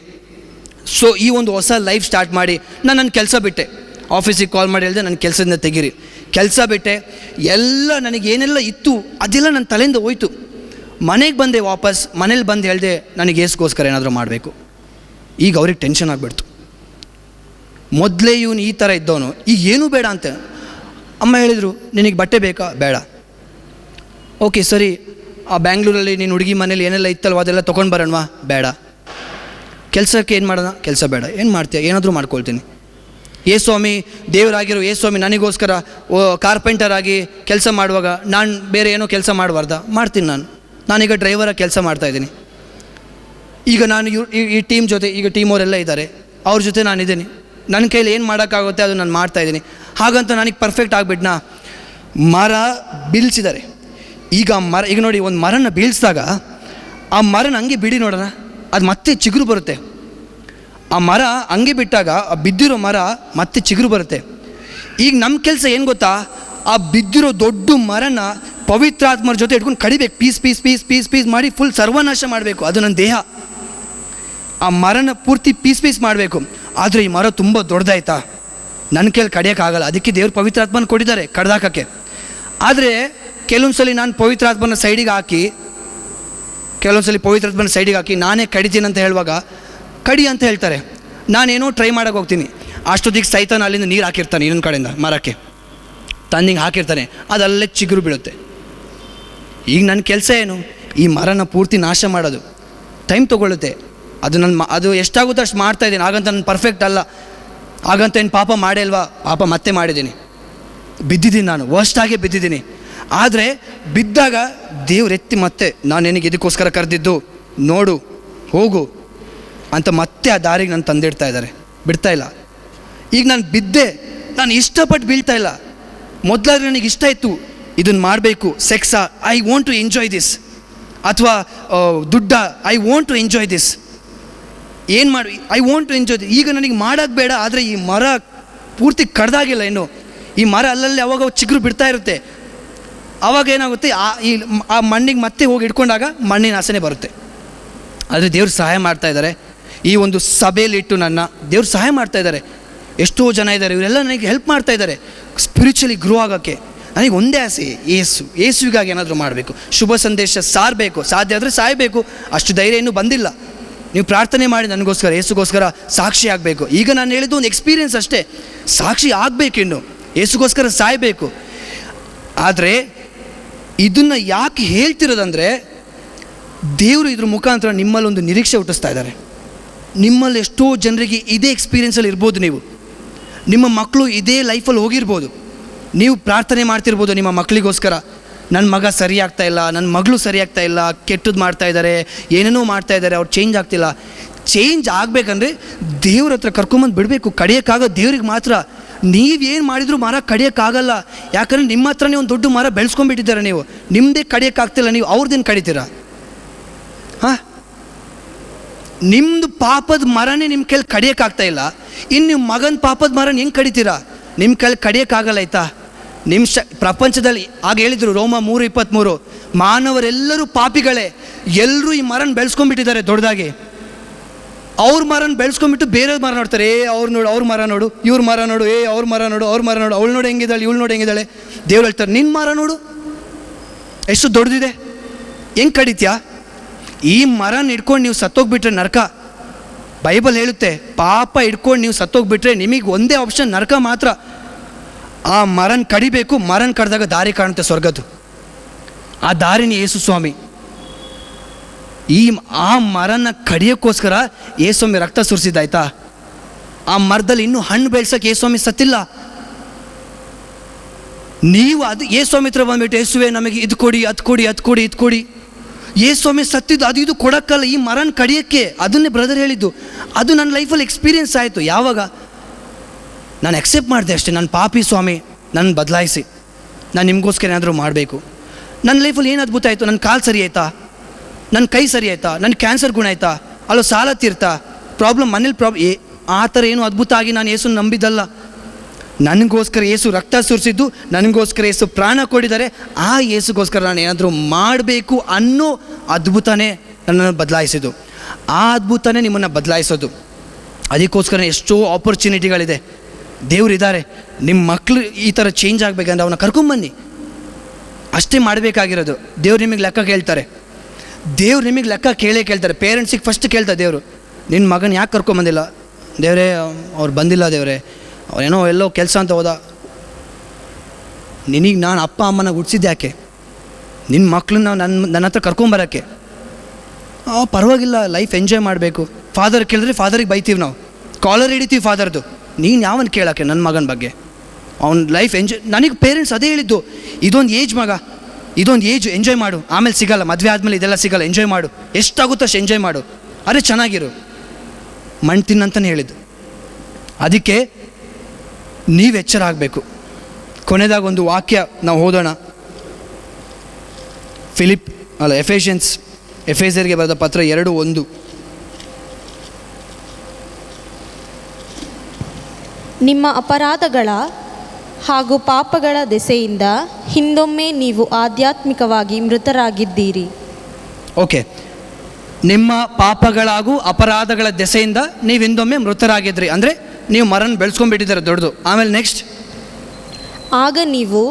[SPEAKER 1] ಸೊ ಈ ಒಂದು ಹೊಸ ಲೈಫ್ ಸ್ಟಾರ್ಟ್ ಮಾಡಿ ನಾನು ನನ್ನ ಕೆಲಸ ಬಿಟ್ಟೆ. ಆಫೀಸಿಗೆ ಕಾಲ್ ಮಾಡಿ ಹೇಳಿದೆ, ನನ್ನ ಕೆಲಸದಿಂದ ತೆಗೀರಿ. ಕೆಲಸ ಬಿಟ್ಟೆ. ಎಲ್ಲ ನನಗೇನೆಲ್ಲ ಇತ್ತು ಅದೆಲ್ಲ ನನ್ನ ತಲೆಯಿಂದ ಹೋಯ್ತು. ಮನೆಗೆ ಬಂದೆ ವಾಪಸ್. ಮನೇಲಿ ಬಂದು ಹೇಳಿದೆ, ನನಗೆ ಯೇಸುಗೋಸ್ಕರ ಏನಾದರೂ ಮಾಡಬೇಕು. ಈಗ ಅವ್ರಿಗೆ ಟೆನ್ಷನ್ ಆಗಿಬಿಡ್ತು. ಮೊದಲೇ ಇವನು ಈ ಥರ ಇದ್ದವನು ಈಗ ಏನೂ ಬೇಡ ಅಂತ. ಅಮ್ಮ ಹೇಳಿದರು, ನಿನಗೆ ಬಟ್ಟೆ ಬೇಕಾ? ಬೇಡ. ಓಕೆ ಸರಿ, ಆ ಬ್ಯಾಂಗ್ಳೂರಲ್ಲಿ ನೀನು ಹುಡುಗಿ ಮನೇಲಿ ಏನೆಲ್ಲ ಇತ್ತಲ್ವ ಅದೆಲ್ಲ ತೊಗೊಂಡು ಬರೋಣವಾ? ಬೇಡ. ಕೆಲಸಕ್ಕೆ ಏನು ಮಾಡೋಣ? ಕೆಲಸ ಬೇಡ. ಏನು ಮಾಡ್ತೀಯ? ಏನಾದರೂ ಮಾಡ್ಕೊಳ್ತೀನಿ. ಯೇಸುಸ್ವಾಮಿ ದೇವರಾಗಿರೋ ಯೇಸುಸ್ವಾಮಿ ನನಗೋಸ್ಕರ ಕಾರ್ಪೆಂಟರ್ ಆಗಿ ಕೆಲಸ ಮಾಡುವಾಗ ನಾನು ಬೇರೆ ಏನೋ ಕೆಲಸ ಮಾಡಬಾರ್ದ? ಮಾಡ್ತೀನಿ. ನಾನೀಗ ಡ್ರೈವರಾಗಿ ಕೆಲಸ ಮಾಡ್ತಾಯಿದ್ದೀನಿ. ಈಗ ನಾನು ಈ ಟೀಮ್ ಜೊತೆ, ಈಗ ಟೀಮ್ ಅವರೆಲ್ಲ ಇದ್ದಾರೆ, ಅವ್ರ ಜೊತೆ ನಾನಿದ್ದೀನಿ. ನನ್ನ ಕೈಲಿ ಏನು ಮಾಡೋಕ್ಕಾಗುತ್ತೆ ಅದು ನಾನು ಮಾಡ್ತಾಯಿದ್ದೀನಿ. ಹಾಗಂತ ನನಗೆ ಪರ್ಫೆಕ್ಟ್ ಆಗಿಬಿಟ್ನಾ? ಮರ ಬೀಳ್ಸಿದ್ದಾರೆ. ಈಗ ನೋಡಿ, ಒಂದು ಮರನ ಬೀಳಿಸಿದಾಗ ಆ ಮರನ ಹಂಗೆ ಬಿಡಿ ನೋಡೋಣ, ಅದು ಮತ್ತೆ ಚಿಗುರು ಬರುತ್ತೆ. ಆ ಮರ ಹಂಗೆ ಬಿಟ್ಟಾಗ ಆ ಬಿದ್ದಿರೋ ಮರ ಮತ್ತೆ ಚಿಗುರು ಬರುತ್ತೆ. ಈಗ ನಮ್ಮ ಕೆಲಸ ಏನು ಗೊತ್ತಾ? ಆ ಬಿದ್ದಿರೋ ದೊಡ್ಡ ಮರನ ಪವಿತ್ರಾತ್ಮರ ಜೊತೆ ಇಟ್ಕೊಂಡು ಕಡಿಬೇಕು. Piece piece piece piece piece ಮಾಡಿ ಫುಲ್ ಸರ್ವನಾಶ ಮಾಡಬೇಕು. ಅದು ನನ್ನ ದೇಹ. ಆ ಮರನ ಪೂರ್ತಿ ಪೀಸ್ ಪೀಸ್ ಮಾಡಬೇಕು. ಆದರೆ ಈ ಮರ ತುಂಬ ದೊಡ್ಡದಾಯ್ತಾ, ನನ್ನ ಕೈಲಿ ಕಡಿಯೋಕ್ಕಾಗಲ್ಲ. ಅದಕ್ಕೆ ದೇವ್ರು ಪವಿತ್ರಾತ್ಮನ ಕೊಟ್ಟಿದ್ದಾರೆ ಕಡ್ದಾಕಕ್ಕೆ. ಆದರೆ ಕೆಲವೊಂದು ಸಲ ನಾನು ಪವಿತ್ರಾತ್ಮನ ಸೈಡಿಗೆ ಹಾಕಿ ನಾನೇ ಕಡಿತೀನಿ ಅಂತ ಹೇಳುವಾಗ ಕಡಿ ಅಂತ ಹೇಳ್ತಾರೆ. ನಾನೇನೋ ಟ್ರೈ ಮಾಡೋಕೆ ಹೋಗ್ತೀನಿ. ಅಷ್ಟೊತ್ತಿಗೆ ಸೈತಾನ ಅಲ್ಲಿಂದ ನೀರು ಹಾಕಿರ್ತಾನೆ, ಇನ್ನೊಂದು ಕಡೆಯಿಂದ ಮರಕ್ಕೆ ತಂದಿಂಗೆ ಹಾಕಿರ್ತಾನೆ. ಅದಲ್ಲೇ ಚಿಗುರು ಬೀಳುತ್ತೆ. ಈಗ ನನ್ನ ಕೆಲಸ ಏನು? ಈ ಮರನ ಪೂರ್ತಿ ನಾಶ ಮಾಡೋದು. ಟೈಮ್ ತೊಗೊಳುತ್ತೆ. ಅದು ಎಷ್ಟಾಗುತ್ತೋ ಅಷ್ಟು ಮಾಡ್ತಾಯಿದ್ದೀನಿ. ಹಾಗಂತ ನಾನು ಪರ್ಫೆಕ್ಟ್ ಅಲ್ಲ. ಹಾಗಂತ ಏನು ಪಾಪ ಮಾಡೇ ಅಲ್ವಾ? ಪಾಪ ಮತ್ತೆ ಮಾಡಿದ್ದೀನಿ, ಬಿದ್ದಿದ್ದೀನಿ, ನಾನು ವರ್ಸ್ಟಾಗೇ ಬಿದ್ದಿದ್ದೀನಿ. ಆದರೆ ಬಿದ್ದಾಗ ದೇವ್ರೆತ್ತಿ ಮತ್ತೆ ನಾನು ನಿನಗೆ ಇದಕ್ಕೋಸ್ಕರ ಕರೆದಿದ್ದು, ನೋಡು, ಹೋಗು ಅಂತ ಮತ್ತೆ ಆ ದಾರಿಗೆ ನಾನು ತಂದಿಡ್ತಾ ಇದ್ದಾರೆ, ಬಿಡ್ತಾ ಇಲ್ಲ. ಈಗ ನಾನು ಬಿದ್ದೆ, ನಾನು ಇಷ್ಟಪಟ್ಟು ಬೀಳ್ತಾ ಇಲ್ಲ. ಮೊದಲಾದ್ರೆ ನನಗೆ ಇಷ್ಟ ಇತ್ತು, ಇದನ್ನು ಮಾಡಬೇಕು. ಸೆಕ್ಸಾ, I want to enjoy this. ಅಥವಾ ದುಡ್ಡ, I want to enjoy this. ಏನು ಮಾಡಿ, I want to enjoy this. ಈಗ ನನಗೆ ಮಾಡೋಕ್ಕೆ ಬೇಡ. ಆದರೆ ಈ ಮರ ಪೂರ್ತಿ ಕಡ್ದಾಗಿಲ್ಲ ಇನ್ನು. ಈ ಮರ ಅಲ್ಲಲ್ಲಿ ಅವಾಗ ಚಿಗುರು ಬಿಡ್ತಾ ಇರುತ್ತೆ. ಆವಾಗ ಏನಾಗುತ್ತೆ, ಆ ಮಣ್ಣಿಗೆ ಮತ್ತೆ ಹೋಗಿ ಇಟ್ಕೊಂಡಾಗ ಮಣ್ಣಿನ ಆಸನೆ ಬರುತ್ತೆ. ಆದರೆ ದೇವ್ರು ಸಹಾಯ ಮಾಡ್ತಾ ಇದ್ದಾರೆ. ಈ ಒಂದು ಸಭೆಯಲ್ಲಿ ಇಟ್ಟು ನನ್ನ ದೇವ್ರು ಸಹಾಯ ಮಾಡ್ತಾ ಇದ್ದಾರೆ. ಎಷ್ಟೋ ಜನ ಇದ್ದಾರೆ, ಇವರೆಲ್ಲ ನನಗೆ ಹೆಲ್ಪ್ ಮಾಡ್ತಾ ಇದ್ದಾರೆ ಸ್ಪಿರಿಚುವಲಿ ಗ್ರೋ ಆಗೋಕ್ಕೆ. ನನಗೆ ಒಂದೇ ಆಸೆ, ಯೇಸುವಿಗಾಗಿ ಏನಾದರೂ ಮಾಡಬೇಕು, ಶುಭ ಸಂದೇಶ ಸಾರಬೇಕು, ಸಾಧ್ಯ ಆದರೆ ಸಾಯಬೇಕು. ಅಷ್ಟು ಧೈರ್ಯ ಇನ್ನೂ ಬಂದಿಲ್ಲ. ನೀವು ಪ್ರಾರ್ಥನೆ ಮಾಡಿ ನನಗೋಸ್ಕರ, ಯೇಸುಗೋಸ್ಕರ ಸಾಕ್ಷಿ ಆಗಬೇಕು. ಈಗ ನಾನು ಹೇಳಿದ್ದು ಒಂದು ಎಕ್ಸ್ಪೀರಿಯನ್ಸ್ ಅಷ್ಟೇ. ಸಾಕ್ಷಿ ಆಗಬೇಕು, ಇನ್ನು ಯೇಸುಗೋಸ್ಕರ ಸಾಯಬೇಕು. ಆದರೆ ಇದನ್ನು ಯಾಕೆ ಹೇಳ್ತಿರೋದಂದರೆ, ದೇವರು ಇದ್ರ ಮುಖಾಂತರ ನಿಮ್ಮಲ್ಲಿ ಒಂದು ನಿರೀಕ್ಷೆ ಹುಟ್ಟಿಸ್ತಾ ಇದ್ದಾರೆ. ನಿಮ್ಮಲ್ಲಿ ಎಷ್ಟೋ ಜನರಿಗೆ ಇದೇ ಎಕ್ಸ್ಪೀರಿಯೆನ್ಸಲ್ಲಿ ಇರ್ಬೋದು. ನಿಮ್ಮ ಮಕ್ಕಳು ಇದೇ ಲೈಫಲ್ಲಿ ಹೋಗಿರ್ಬೋದು. ನೀವು ಪ್ರಾರ್ಥನೆ ಮಾಡ್ತಿರ್ಬೋದು ನಿಮ್ಮ ಮಕ್ಕಳಿಗೋಸ್ಕರ, ನನ್ನ ಮಗ ಸರಿ ಆಗ್ತಾ ಇಲ್ಲ, ನನ್ನ ಮಗಳು ಸರಿ ಆಗ್ತಾ ಇಲ್ಲ, ಕೆಟ್ಟದ್ದು ಮಾಡ್ತಾ ಇದ್ದಾರೆ, ಏನೇನೋ ಮಾಡ್ತಾ ಇದ್ದಾರೆ, ಅವ್ರು ಚೇಂಜ್ ಆಗ್ತಿಲ್ಲ. ಚೇಂಜ್ ಆಗಬೇಕಂದ್ರೆ ದೇವ್ರ ಹತ್ರ ಕರ್ಕೊಂಬಂದು ಬಿಡಬೇಕು. ಕಡಿಯೋಕ್ಕಾಗೋ ದೇವ್ರಿಗೆ ಮಾತ್ರ. ನೀವೇನು ಮಾಡಿದರೂ ಮರ ಕಡಿಯೋಕ್ಕಾಗಲ್ಲ. ಯಾಕಂದರೆ ನಿಮ್ಮ ಹತ್ರನೇ ಒಂದು ದೊಡ್ಡ ಮರ ಬೆಳೆಸ್ಕೊಂಡ್ಬಿಟ್ಟಿದ್ದಾರೆ. ನೀವು ನಿಮ್ಮದೇ ಕಡಿಯೋಕ್ಕಾಗ್ತಿಲ್ಲ, ನೀವು ಅವ್ರದ್ದೇನು ಕಡಿತೀರಾ? ಹಾಂ, ನಿಮ್ಮದು ಪಾಪದ ಮರನೇ ನಿಮ್ಮ ಕೈಲಿ ಕಡಿಯೋಕ್ಕಾಗ್ತಾ ಇಲ್ಲ, ಇನ್ನು ನಿಮ್ಮ ಮಗನ ಪಾಪದ ಮರನ ಹೆಂಗೆ ಕಡಿತೀರಾ? ನಿಮ್ಮ ಕೈಲಿ ಕಡಿಯೋಕ್ಕಾಗಲ್ಲ. ಆಯಿತಾ? ನಿಮ್ಮ ಪ್ರಪಂಚದಲ್ಲಿ ಆಗ ಹೇಳಿದರು ರೋಮ 3:23, ಮಾನವರೆಲ್ಲರೂ ಪಾಪಿಗಳೇ, ಎಲ್ಲರೂ ಈ ಮರನ ಬೆಳೆಸ್ಕೊಂಡ್ಬಿಟ್ಟಿದ್ದಾರೆ ದೊಡ್ಡದಾಗಿ. ಅವ್ರ ಮರನ ಬೆಳೆಸ್ಕೊಂಡ್ಬಿಟ್ಟು ಬೇರೆ ಮರ ನೋಡ್ತಾರೆ. ಅವ್ರು ನೋಡು, ಅವ್ರ ಮರ ನೋಡು, ಇವ್ರ ಮರ ನೋಡು, ಅವ್ರ ಮರ ನೋಡು, ಅವ್ರ ಮರ ನೋಡು, ಅವಳು ನೋಡಿ ಹೆಂಗಿದ್ದಾಳೆ, ಇವಳು ನೋಡಿ ಹೆಂಗಿದ್ದಾಳೆ. ದೇವ್ರು ಹೇಳ್ತಾರೆ, ನಿನ್ನ ಮರ ನೋಡು ಎಷ್ಟು ದೊಡ್ಡದಿದೆ, ಹೆಂಗೆ ಕಡಿತ್ಯಾ? ಈ ಮರನ ಇಟ್ಕೊಂಡು ನೀವು ಸತ್ತೋಗ್ಬಿಟ್ರೆ ನರಕ. ಬೈಬಲ್ ಹೇಳುತ್ತೆ, ಪಾಪ ಇಟ್ಕೊಂಡು ನೀವು ಸತ್ತೋಗ್ಬಿಟ್ರೆ ನಿಮಗೆ ಒಂದೇ ಆಪ್ಷನ್, ನರಕ ಮಾತ್ರ. ಆ ಮರನ ಕಡಿಬೇಕು, ಮರನ ಕಡ್ದಾಗ ದಾರಿ ಕಾಣುತ್ತೆ ಸ್ವರ್ಗದ್ದು. ಆ ದಾರಿನೇ ಯೇಸು ಸ್ವಾಮಿ. ಆ ಮರನ ಕಡಿಯೋಕ್ಕೋಸ್ಕರ ಯೇಸುಸ್ವಾಮಿ ರಕ್ತ ಸುರಿಸಿದ್ದಾಯ್ತಾ? ಆ ಮರದಲ್ಲಿ ಇನ್ನೂ ಹಣ್ಣು ಬೆಳ್ಸೋಕೆ ಯೇಸುಸ್ವಾಮಿ ಸತ್ತಿಲ್ಲ. ನೀವು ಅದು ಯೇಸುಸ್ವಾಮಿ ಹತ್ರ ಬಂದ್ಬಿಟ್ಟು, ಯೇಸುವೆ ನಮಗೆ ಇದು ಕೊಡಿ, ಅದು ಕೊಡಿ, ಅದು ಕೊಡಿ, ಇದು ಕೊಡಿ. ಯೇಸುಸ್ವಾಮಿ ಸತ್ತಿದ್ದು ಅದು ಇದು ಕೊಡೋಕ್ಕಲ್ಲ, ಈ ಮರನ ಕಡಿಯೋಕ್ಕೆ. ಅದನ್ನೇ ಬ್ರದರ್ ಹೇಳಿದ್ದು. ಅದು ನನ್ನ ಲೈಫಲ್ಲಿ ಎಕ್ಸ್ಪೀರಿಯೆನ್ಸ್ ಆಯಿತು. ಯಾವಾಗ ನಾನು ಎಕ್ಸೆಪ್ಟ್ ಮಾಡಿದೆ ಅಷ್ಟೇ, ನನ್ನ ಪಾಪಿ ಸ್ವಾಮಿ, ನನ್ನ ಬದಲಾಯಿಸಿ, ನಾನು ನಿಮಗೋಸ್ಕರ ಏನಾದರೂ ಮಾಡಬೇಕು. ನನ್ನ ಲೈಫಲ್ಲಿ ಏನು ಅದ್ಭುತ ಆಯಿತು. ನನ್ನ ಕಾಲು ಸರಿ ಆಯಿತಾ, ನನ್ನ ಕೈ ಸರಿ ಆಯಿತಾ, ನನ್ನ ಕ್ಯಾನ್ಸರ್ ಗುಣ ಆಯಿತಾ, ಅಲ್ಲೋ ಸಾಲ ತೀರ್ತಾ, ಮನೇಲಿ ಆ ಥರ ಏನು ಅದ್ಭುತ ಆಗಿ ನಾನು ಯೇಸು ನಂಬಿದ್ದಲ್ಲ. ನನಗೋಸ್ಕರ ಯೇಸು ರಕ್ತ ಸುರಿಸಿದ್ದು, ನನಗೋಸ್ಕರ ಯೇಸು ಪ್ರಾಣ ಕೊಟ್ಟಿದ್ದಾರೆ. ಆ ಯೇಸುಗೋಸ್ಕರ ನಾನು ಏನಾದರೂ ಮಾಡಬೇಕು ಅನ್ನೋ ಅದ್ಭುತನೇ ನನ್ನನ್ನು ಬದಲಾಯಿಸಿದ್ದು. ಆ ಅದ್ಭುತನೇ ನಿಮ್ಮನ್ನು ಬದಲಾಯಿಸೋದು. ಅದಕ್ಕೋಸ್ಕರ ಎಷ್ಟೋ ಆಪರ್ಚುನಿಟಿಗಳಿದೆ. ದೇವರಿದ್ದಾರೆ. ನಿಮ್ಮ ಮಕ್ಕಳು ಈ ಥರ ಚೇಂಜ್ ಆಗಬೇಕಂದ್ರೆ ಅವನ್ನ ಕರ್ಕೊಂಬನ್ನಿ. ಅಷ್ಟೇ ಮಾಡಬೇಕಾಗಿರೋದು. ದೇವ್ರು ನಿಮಗೆ ಲೆಕ್ಕ ಕೇಳ್ತಾರೆ. ದೇವ್ರು ನಿಮಗೆ ಲೆಕ್ಕ ಕೇಳ್ತಾರೆ. ಪೇರೆಂಟ್ಸಿಗೆ ಫಸ್ಟ್ ಕೇಳ್ತಾರೆ ದೇವರು, ನಿನ್ನ ಮಗನ ಯಾಕೆ ಕರ್ಕೊಂಬಂದಿಲ್ಲ? ದೇವರೇ ಅವ್ರು ಬಂದಿಲ್ಲ, ದೇವರೇ ಅವನೇನೋ ಎಲ್ಲೋ ಕೆಲಸ ಅಂತ ಹೋದ. ನಿನಗೆ ನಾನು ಅಪ್ಪ ಅಮ್ಮನ ಹುಡ್ಸಿದ್ದು ಯಾಕೆ? ನಿನ್ನ ಮಕ್ಕಳನ್ನ ನನ್ನ ಹತ್ರ ಕರ್ಕೊಂಬರೋಕ್ಕೆ. ಪರವಾಗಿಲ್ಲ, ಲೈಫ್ ಎಂಜಾಯ್ ಮಾಡಬೇಕು. ಫಾದರ್ ಕೇಳಿದ್ರೆ ಫಾದರಿಗೆ ಬೈತೀವಿ ನಾವು, ಕಾಲರ್ ಹಿಡಿತೀವಿ ಫಾದರ್ದು. ನೀನು ಯಾವನು ಕೇಳೋಕ್ಕೆ ನನ್ನ ಮಗನ ಬಗ್ಗೆ? ಅವ್ನ ಲೈಫ್ ಎಂಜಾಯ್. ನನಗೆ ಪೇರೆಂಟ್ಸ್ ಅದೇ ಹೇಳಿದ್ದು, ಇದೊಂದು ಏಜ್ ಮಗ, ಇದೊಂದು ಏಜ್, ಎಂಜಾಯ್ ಮಾಡು, ಆಮೇಲೆ ಸಿಗಲ್ಲ, ಮದುವೆ ಆದಮೇಲೆ ಇದೆಲ್ಲ ಸಿಗಲ್ಲ, ಎಂಜಾಯ್ ಮಾಡು, ಎಷ್ಟಾಗುತ್ತೋ ಅಷ್ಟು ಎಂಜಾಯ್ ಮಾಡು, ಅರೆ ಚೆನ್ನಾಗಿರು, ಮಣ್ಣು ತಿನ್ನಂತಲೇ ಹೇಳಿದ್ದು. ಅದಕ್ಕೆ ನೀವು ಎಚ್ಚರ ಆಗಬೇಕು. ಕೊನೆಯದಾಗ ಒಂದು ವಾಕ್ಯ ನಾವು ಓದೋಣ. ಎಫೆಸರ್ಗೆ ಬರೆದ ಪತ್ರ 2:1.
[SPEAKER 2] ನಿಮ್ಮ ಅಪರಾಧಗಳ ಹಾಗೂ ಪಾಪಗಳ ದೆಸೆಯಿಂದ ಹಿಂದೊಮ್ಮೆ ನೀವು ಆಧ್ಯಾತ್ಮಿಕವಾಗಿ ಮೃತರಾಗಿದ್ದೀರಿ.
[SPEAKER 1] ಓಕೆ, ನಿಮ್ಮ ಪಾಪಗಳಾಗೂ ಅಪರಾಧಗಳ ದೆಸೆಯಿಂದ ನೀವು ಹಿಂದೊಮ್ಮೆ ಮೃತರಾಗಿದ್ರಿ. ಅಂದರೆ ನೀವು ಮರನ ಬೆಳೆಸ್ಕೊಂಡ್ಬಿಟ್ಟಿದ್ದಾರೆ ದೊಡ್ಡದು. ಆಮೇಲೆ ನೆಕ್ಸ್ಟ್,
[SPEAKER 2] ಆಗ ನೀವು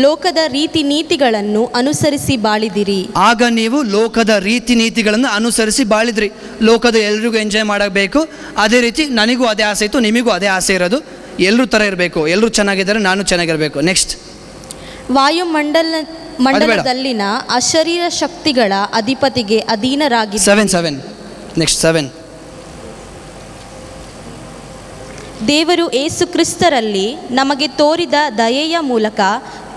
[SPEAKER 2] ಲೋಕದ ರೀತಿ ನೀತಿಗಳನ್ನು ಅನುಸರಿಸಿ ಬಾಳಿದಿರಿ.
[SPEAKER 1] ಆಗ ನೀವು ಲೋಕದ ರೀತಿ ನೀತಿಗಳನ್ನು ಅನುಸರಿಸಿ ಬಾಳಿದ್ರಿ. ಲೋಕದ ಎಲ್ರಿಗೂ ಎಂಜಾಯ್ ಮಾಡಬೇಕು, ಅದೇ ರೀತಿ ನನಗೂ ಅದೇ ಆಸೆ ಇತ್ತು, ನಿಮಗೂ ಅದೇ ಆಸೆ ಇರೋದು. ಎಲ್ಲರೂ ಥರ ಇರಬೇಕು, ಎಲ್ಲರೂ ಚೆನ್ನಾಗಿದ್ದಾರೆ, ನಾನು ಚೆನ್ನಾಗಿರಬೇಕು. ನೆಕ್ಸ್ಟ್,
[SPEAKER 2] ಮಂಡಲದಲ್ಲಿನ ಅಶರೀರ ಶಕ್ತಿಗಳ ಅಧಿಪತಿಗೆ ಅಧೀನರಾಗಿ.
[SPEAKER 1] 7
[SPEAKER 2] ದೇವರು ಯೇಸು ಕ್ರಿಸ್ತರಲ್ಲಿ ನಮಗೆ ತೋರಿದ ದಯೆಯ ಮೂಲಕ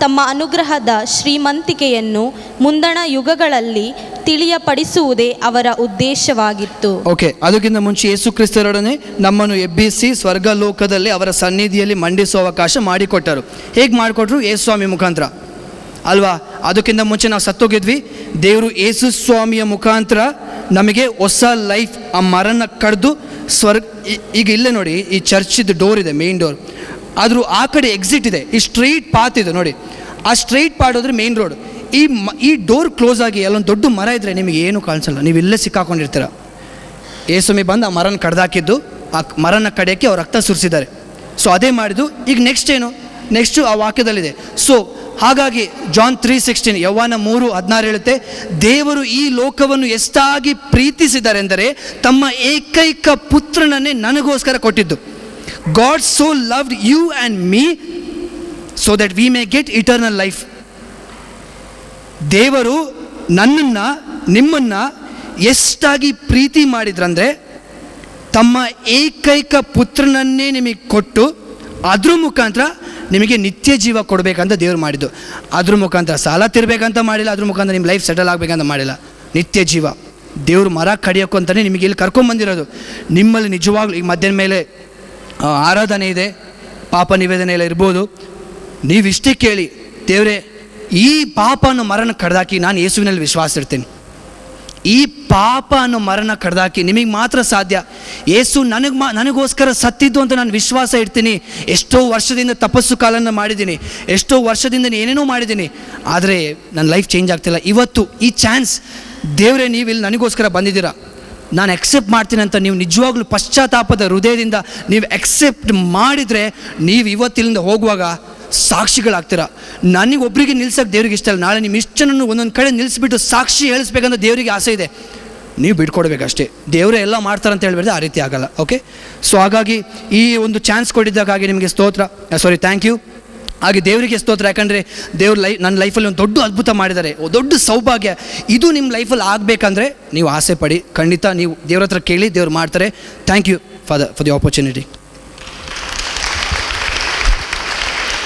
[SPEAKER 2] ತಮ್ಮ ಅನುಗ್ರಹದ ಶ್ರೀಮಂತಿಕೆಯನ್ನು ಮುಂದಣ ಯುಗಗಳಲ್ಲಿ ತಿಳಿಯಪಡಿಸುವುದೇ ಅವರ ಉದ್ದೇಶವಾಗಿತ್ತು.
[SPEAKER 1] ಓಕೆ, ಅದಕ್ಕಿಂತ ಮುಂಚೆ ಯೇಸು ಕ್ರಿಸ್ತರೊಡನೆ ನಮ್ಮನ್ನು ಎಬ್ಬಿಸಿ ಸ್ವರ್ಗ ಲೋಕದಲ್ಲಿ ಅವರ ಸನ್ನಿಧಿಯಲ್ಲಿ ಮಂಡಿಸುವ ಅವಕಾಶ ಮಾಡಿಕೊಟ್ಟರು. ಹೇಗೆ ಮಾಡಿಕೊಟ್ರು? ಯೇಸು ಸ್ವಾಮಿ ಮುಖಾಂತರ ಅಲ್ವಾ? ಅದಕ್ಕಿಂತ ಮುಂಚೆ ನಾವು ಸತ್ತೋಗಿದ್ವಿ. ದೇವರು ಯೇಸು ಸ್ವಾಮಿಯ ಮುಖಾಂತರ ನಮಗೆ ಹೊಸ ಲೈಫ್, ಆ ಮರನ ಕಡ್ದು ಈಗ ಇಲ್ಲೇ ನೋಡಿ, ಈ ಚರ್ಚಿದ್ದು ಡೋರ್ ಇದೆ, ಮೇನ್ ಡೋರ್. ಆದರೂ ಆ ಕಡೆ ಎಕ್ಸಿಟ್ ಇದೆ, ಈ ಸ್ಟ್ರೈಟ್ ಪಾತ್ ಇದೆ ನೋಡಿ. ಆ ಸ್ಟ್ರೈಟ್ ಪಾತ್ ಹೋದ್ರೆ ಮೇನ್ ರೋಡ್. ಈ ಡೋರ್ ಕ್ಲೋಸ್ ಆಗಿ ಅಲ್ಲೊಂದು ದೊಡ್ಡ ಮರ ಇದ್ದರೆ ನಿಮಗೆ ಏನೂ ಕಾಣಿಸಲ್ಲ, ನೀವು ಇಲ್ಲೇ ಸಿಕ್ಕಾಕೊಂಡಿರ್ತೀರ. ಯೇಸುಸ್ವಾಮಿ ಬಂದು ಆ ಮರನ ಕಡ್ದಾಕಿದ್ದು, ಆ ಮರನ ಕಡಿಯೋಕ್ಕೆ ಅವ್ರು ರಕ್ತ ಸುರಿಸಿದ್ದಾರೆ. ಸೊ ಅದೇ ಮಾಡಿದ್ದು. ಈಗ ನೆಕ್ಸ್ಟ್ ಏನು? ನೆಕ್ಸ್ಟು ಆ ವಾಕ್ಯದಲ್ಲಿದೆ. ಸೊ ಹಾಗಾಗಿ ಜಾನ್ 3:16, ಯವ್ವಾನ 3:16 ಹೇಳುತ್ತೆ, ದೇವರು ಈ ಲೋಕವನ್ನು ಎಷ್ಟಾಗಿ ಪ್ರೀತಿಸಿದ್ದಾರೆ ಎಂದರೆ ತಮ್ಮ ಏಕೈಕ ಪುತ್ರನನ್ನೇ ನನಗೋಸ್ಕರ ಕೊಟ್ಟಿದ್ದು. God so loved you and me so that we may get eternal life. ದೇವರು ನನ್ನನ್ನು, ನಿಮ್ಮನ್ನು ಎಷ್ಟಾಗಿ ಪ್ರೀತಿ ಮಾಡಿದ್ರಂದರೆ ತಮ್ಮ ಏಕೈಕ ಪುತ್ರನನ್ನೇ ನಿಮಗೆ ಕೊಟ್ಟು ಅದ್ರ ಮುಖಾಂತರ ನಿಮಗೆ ನಿತ್ಯ ಜೀವ ಕೊಡಬೇಕಂತ ದೇವ್ರು ಮಾಡಿದ್ದು. ಅದ್ರ ಮುಖಾಂತರ ಸಾಲ ತಿರ್ಬೇಕಂತ ಮಾಡಿಲ್ಲ, ಅದ್ರ ಮುಖಾಂತರ ನಿಮ್ಮ ಲೈಫ್ ಸೆಟಲ್ ಆಗಬೇಕಂತ ಮಾಡಿಲ್ಲ. ನಿತ್ಯ ಜೀವ ದೇವ್ರು ಮರ ಕಡಿಯೋಕ್ಕೂ ಅಂತಲೇ ನಿಮಗೆ ಇಲ್ಲಿ ಕರ್ಕೊಂಬಂದಿರೋದು. ನಿಮ್ಮಲ್ಲಿ ನಿಜವಾಗ್ಲೂ ಈಗ ಮಧ್ಯಾಹ್ನ ಮೇಲೆ ಆರಾಧನೆ ಇದೆ, ಪಾಪ ನಿವೇದನೆ ಎಲ್ಲ ಇರ್ಬೋದು. ನೀವಿಷ್ಟೇ ಕೇಳಿ, ದೇವರೇ ಈ ಪಾಪ ಅನ್ನೋ ಮರನ ಕಡ್ದಾಕಿ ನಾನು ಯೇಸುವಿನಲ್ಲಿ ವಿಶ್ವಾಸ ಇಡ್ತೀನಿ. ಈ ಪಾಪ ಅನ್ನೋ ಮರನ ಕಡ್ದಾಕಿ ನಿಮಗೆ ಮಾತ್ರ ಸಾಧ್ಯ. ಯೇಸು ನನಗೋಸ್ಕರ ಸತ್ತಿದ್ದು ಅಂತ ನಾನು ವಿಶ್ವಾಸ ಇಡ್ತೀನಿ. ಎಷ್ಟೋ ವರ್ಷದಿಂದ ತಪಸ್ಸು ಕಾಲನ್ನು ಮಾಡಿದ್ದೀನಿ, ಎಷ್ಟೋ ವರ್ಷದಿಂದ ಏನೇನೋ ಮಾಡಿದ್ದೀನಿ, ಆದರೆ ನನ್ನ ಲೈಫ್ ಚೇಂಜ್ ಆಗ್ತಿಲ್ಲ. ಇವತ್ತು ಈ ಚಾನ್ಸ್, ದೇವರೇ ನೀವು ಇಲ್ಲಿ ನನಗೋಸ್ಕರ ಬಂದಿದ್ದೀರಾ, ನಾನು ಎಕ್ಸೆಪ್ಟ್ ಮಾಡ್ತೀನಿ ಅಂತ ನೀವು ನಿಜವಾಗ್ಲೂ ಪಶ್ಚಾತ್ತಾಪದ ಹೃದಯದಿಂದ ನೀವು ಎಕ್ಸೆಪ್ಟ್ ಮಾಡಿದರೆ, ನೀವು ಇವತ್ತಿಲ್ಲಿಂದ ಹೋಗುವಾಗ ಸಾಕ್ಷಿಗಳಾಗ್ತೀರ. ನನಗೊಬ್ಬರಿಗೆ ನಿಲ್ಸೋಕ್ಕೆ ದೇವ್ರಿಗೆ ಇಷ್ಟ ಇಲ್ಲ. ನಾಳೆ ನಿಮ್ಮ ಇಷ್ಟು ಜನನ್ನು ಒಂದೊಂದು ಕಡೆ ನಿಲ್ಲಿಸ್ಬಿಟ್ಟು ಸಾಕ್ಷಿ ಹೇಳಿಸ್ಬೇಕಂತ ದೇವರಿಗೆ ಆಸೆ ಇದೆ. ನೀವು ಬಿಟ್ಕೊಡ್ಬೇಕಷ್ಟೇ. ದೇವರೇ ಎಲ್ಲ ಮಾಡ್ತಾರೆ ಅಂತ ಹೇಳ್ಬಿಟ್ಟು ಆ ರೀತಿ ಆಗಲ್ಲ. ಓಕೆ, ಸೊ ಹಾಗಾಗಿ ಈ ಒಂದು ಚಾನ್ಸ್ ಕೊಟ್ಟಿದ್ದಕ್ಕಾಗಿ ನಿಮಗೆ ಥ್ಯಾಂಕ್ ಯು. ಹಾಗೆ ದೇವರಿಗೆ ಸ್ತೋತ್ರ, ಯಾಕಂದರೆ ದೇವ್ರ ನನ್ನ ಲೈಫಲ್ಲಿ ಒಂದು ದೊಡ್ಡ ಅದ್ಭುತ ಮಾಡಿದ್ದಾರೆ, ದೊಡ್ಡ ಸೌಭಾಗ್ಯ. ಇದು ನಿಮ್ಮ ಲೈಫಲ್ಲಿ ಆಗಬೇಕಂದ್ರೆ ನೀವು ಆಸೆ ಪಡಿ, ಖಂಡಿತ ನೀವು ದೇವ್ರ ಹತ್ರ ಕೇಳಿ, ದೇವ್ರು ಮಾಡ್ತಾರೆ. Thank you for the opportunity.